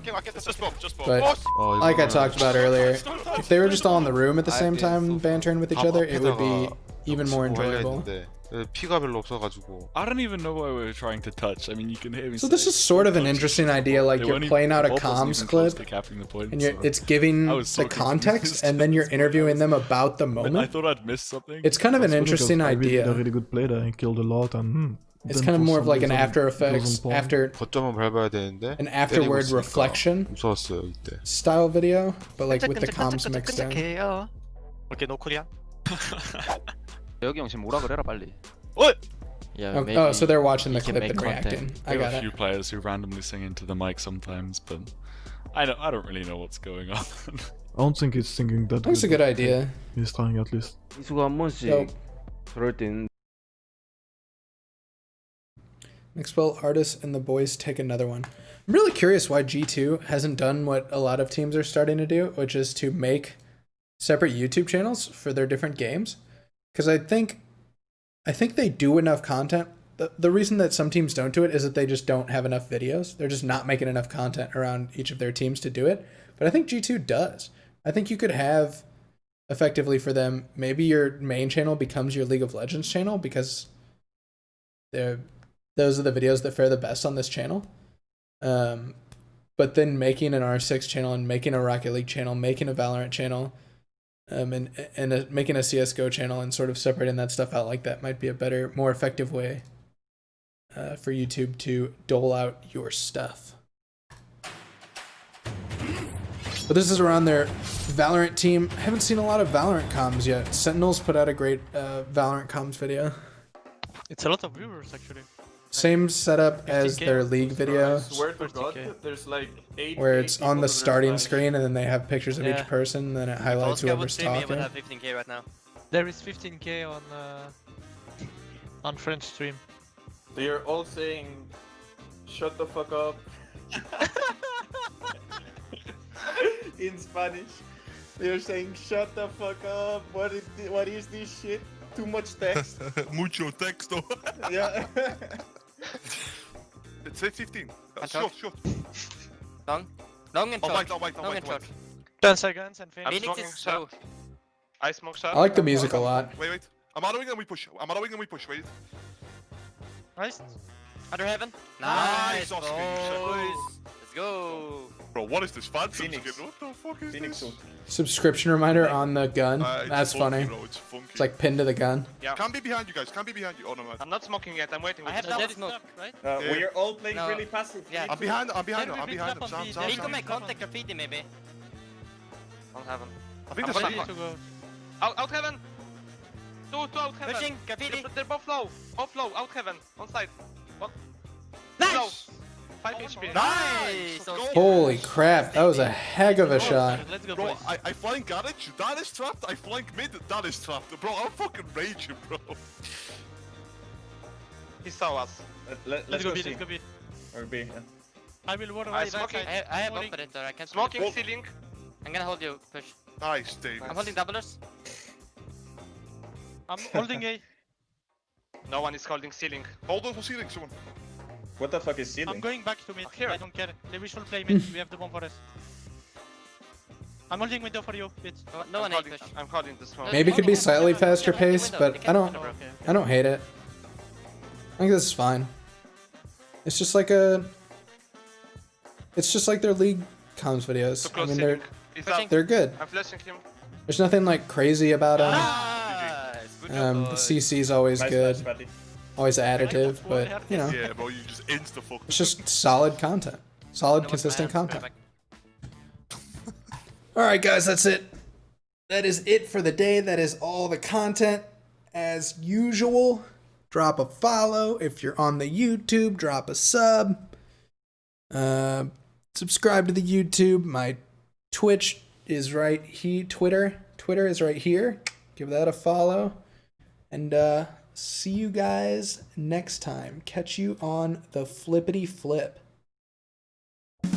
But like I talked about earlier, if they were just all in the room at the same time bantering with each other, it would be even more enjoyable. 피가 별로 없어가지고. I don't even know why we were trying to touch. I mean, you can hear me. So this is sort of an interesting idea, like you're playing out a comms clip, and it's giving the context, and then you're interviewing them about the moment. I thought I'd missed something. It's kind of an interesting idea. A really good play there. He killed a lot, and it's kind of more of like an After Effects, an afterward reflection style video, but like with the comms mixed in. Okay, no Korea. 여기 형 지금 뭐라 그래라 빨리. Yeah, oh, so they're watching the clip and reacting. I got a few players who randomly sing into the mic sometimes, but I don't really know what's going on. I don't think he's thinking that. That's a good idea. He's trying at least. 이수가 한 번씩 그럴 땐. Mixwell, Artis, and the boys take another one. I'm really curious why G2 hasn't done what a lot of teams are starting to do, which is to make separate YouTube channels for their different games. Because I think they do enough content the reason that some teams don't do it is that they just don't have enough videos. They're just not making enough content around each of their teams to do it. But I think G2 does. I think you could have effectively for them, maybe your main channel becomes your League of Legends channel because those are the videos that fare the best on this channel. But then making an R6 channel and making a Rocket League channel, making a Valorant channel, and making a CSGO channel and sort of separating that stuff out like that might be a better, more effective way for YouTube to dole out your stuff. But this is around their Valorant team. I haven't seen a lot of Valorant comms yet. Sentinels put out a great Valorant comms video. It's a lot of viewers actually. Same setup as their League video, Swear to God, there's like where it's on the starting screen and then they have pictures of each person, and then it highlights whoever's talking. Would have 15k right now. There is 15k on French stream. They're all saying, "Shut the fuck up." In Spanish, they're saying, "Shut the fuck up." What is this shit? Too much text. Mucho texto. Yeah. Let's say 15. Short. Long and short. Long and short. 10 seconds and finish. Phoenix is slow. I smoke shot. I like the music a lot. Wait. I'm autoing and we push. Wait. Nice. Under heaven. Nice, boys. Let's go. Bro, what is this? Fan Phoenix. What the fuck is this? Subscription reminder on the gun. It's That's funky, funny. Bro, it's funky. It's like pinned to the gun. Yeah. Can't be behind you guys. Oh no, man. I'm not smoking yet. I'm waiting. I have that smoke, right? We're all playing really passive. Yeah. I'm behind him. He could make contact graffiti maybe. Don't have him. I think I'm there's ready to go. Out heaven. Two out heaven. Pushing graffiti. They're both low. Out heaven. On side. What? Nice. 5 HP. Nice. Holy crap, that was a heck of a shot. Let's go, Bro, boys. I flank garage, that is trapped. I flank mid, that is trapped. Bro, I'm fucking raging, bro. He saw us. Let's go B. Let's go B. Or B. I will water I right smoking. side. I have operator. I can't Smoking ceiling. I'm gonna hold you. Push. Nice, Dave. I'm holding doublers. I'm holding A. No one is holding ceiling. Hold on for ceiling, someone. What the fuck is ceiling? I'm going back to mid. Here. I don't care. We should play mid. We have the bomb for us. I'm holding window for you, bitch. No one push. I'm holding the smoke. Maybe it could be slightly faster paced, but I don't hate it. I think this is fine. It's just like their League comms videos. I mean, they're good. I'm flashing him. There's nothing like crazy about them. The CC's always good, always additive, but you know, Yeah, bro, you just insta-fuck. it's just solid content, solid, consistent content. All right, guys, that's it. That is it for the day. That is all the content. As usual, drop a follow. If you're on the YouTube, drop a sub. Subscribe to the YouTube. My Twitch is right here. Twitter is right here. Give that a follow. And see you guys next time. Catch you on the flippity flip. You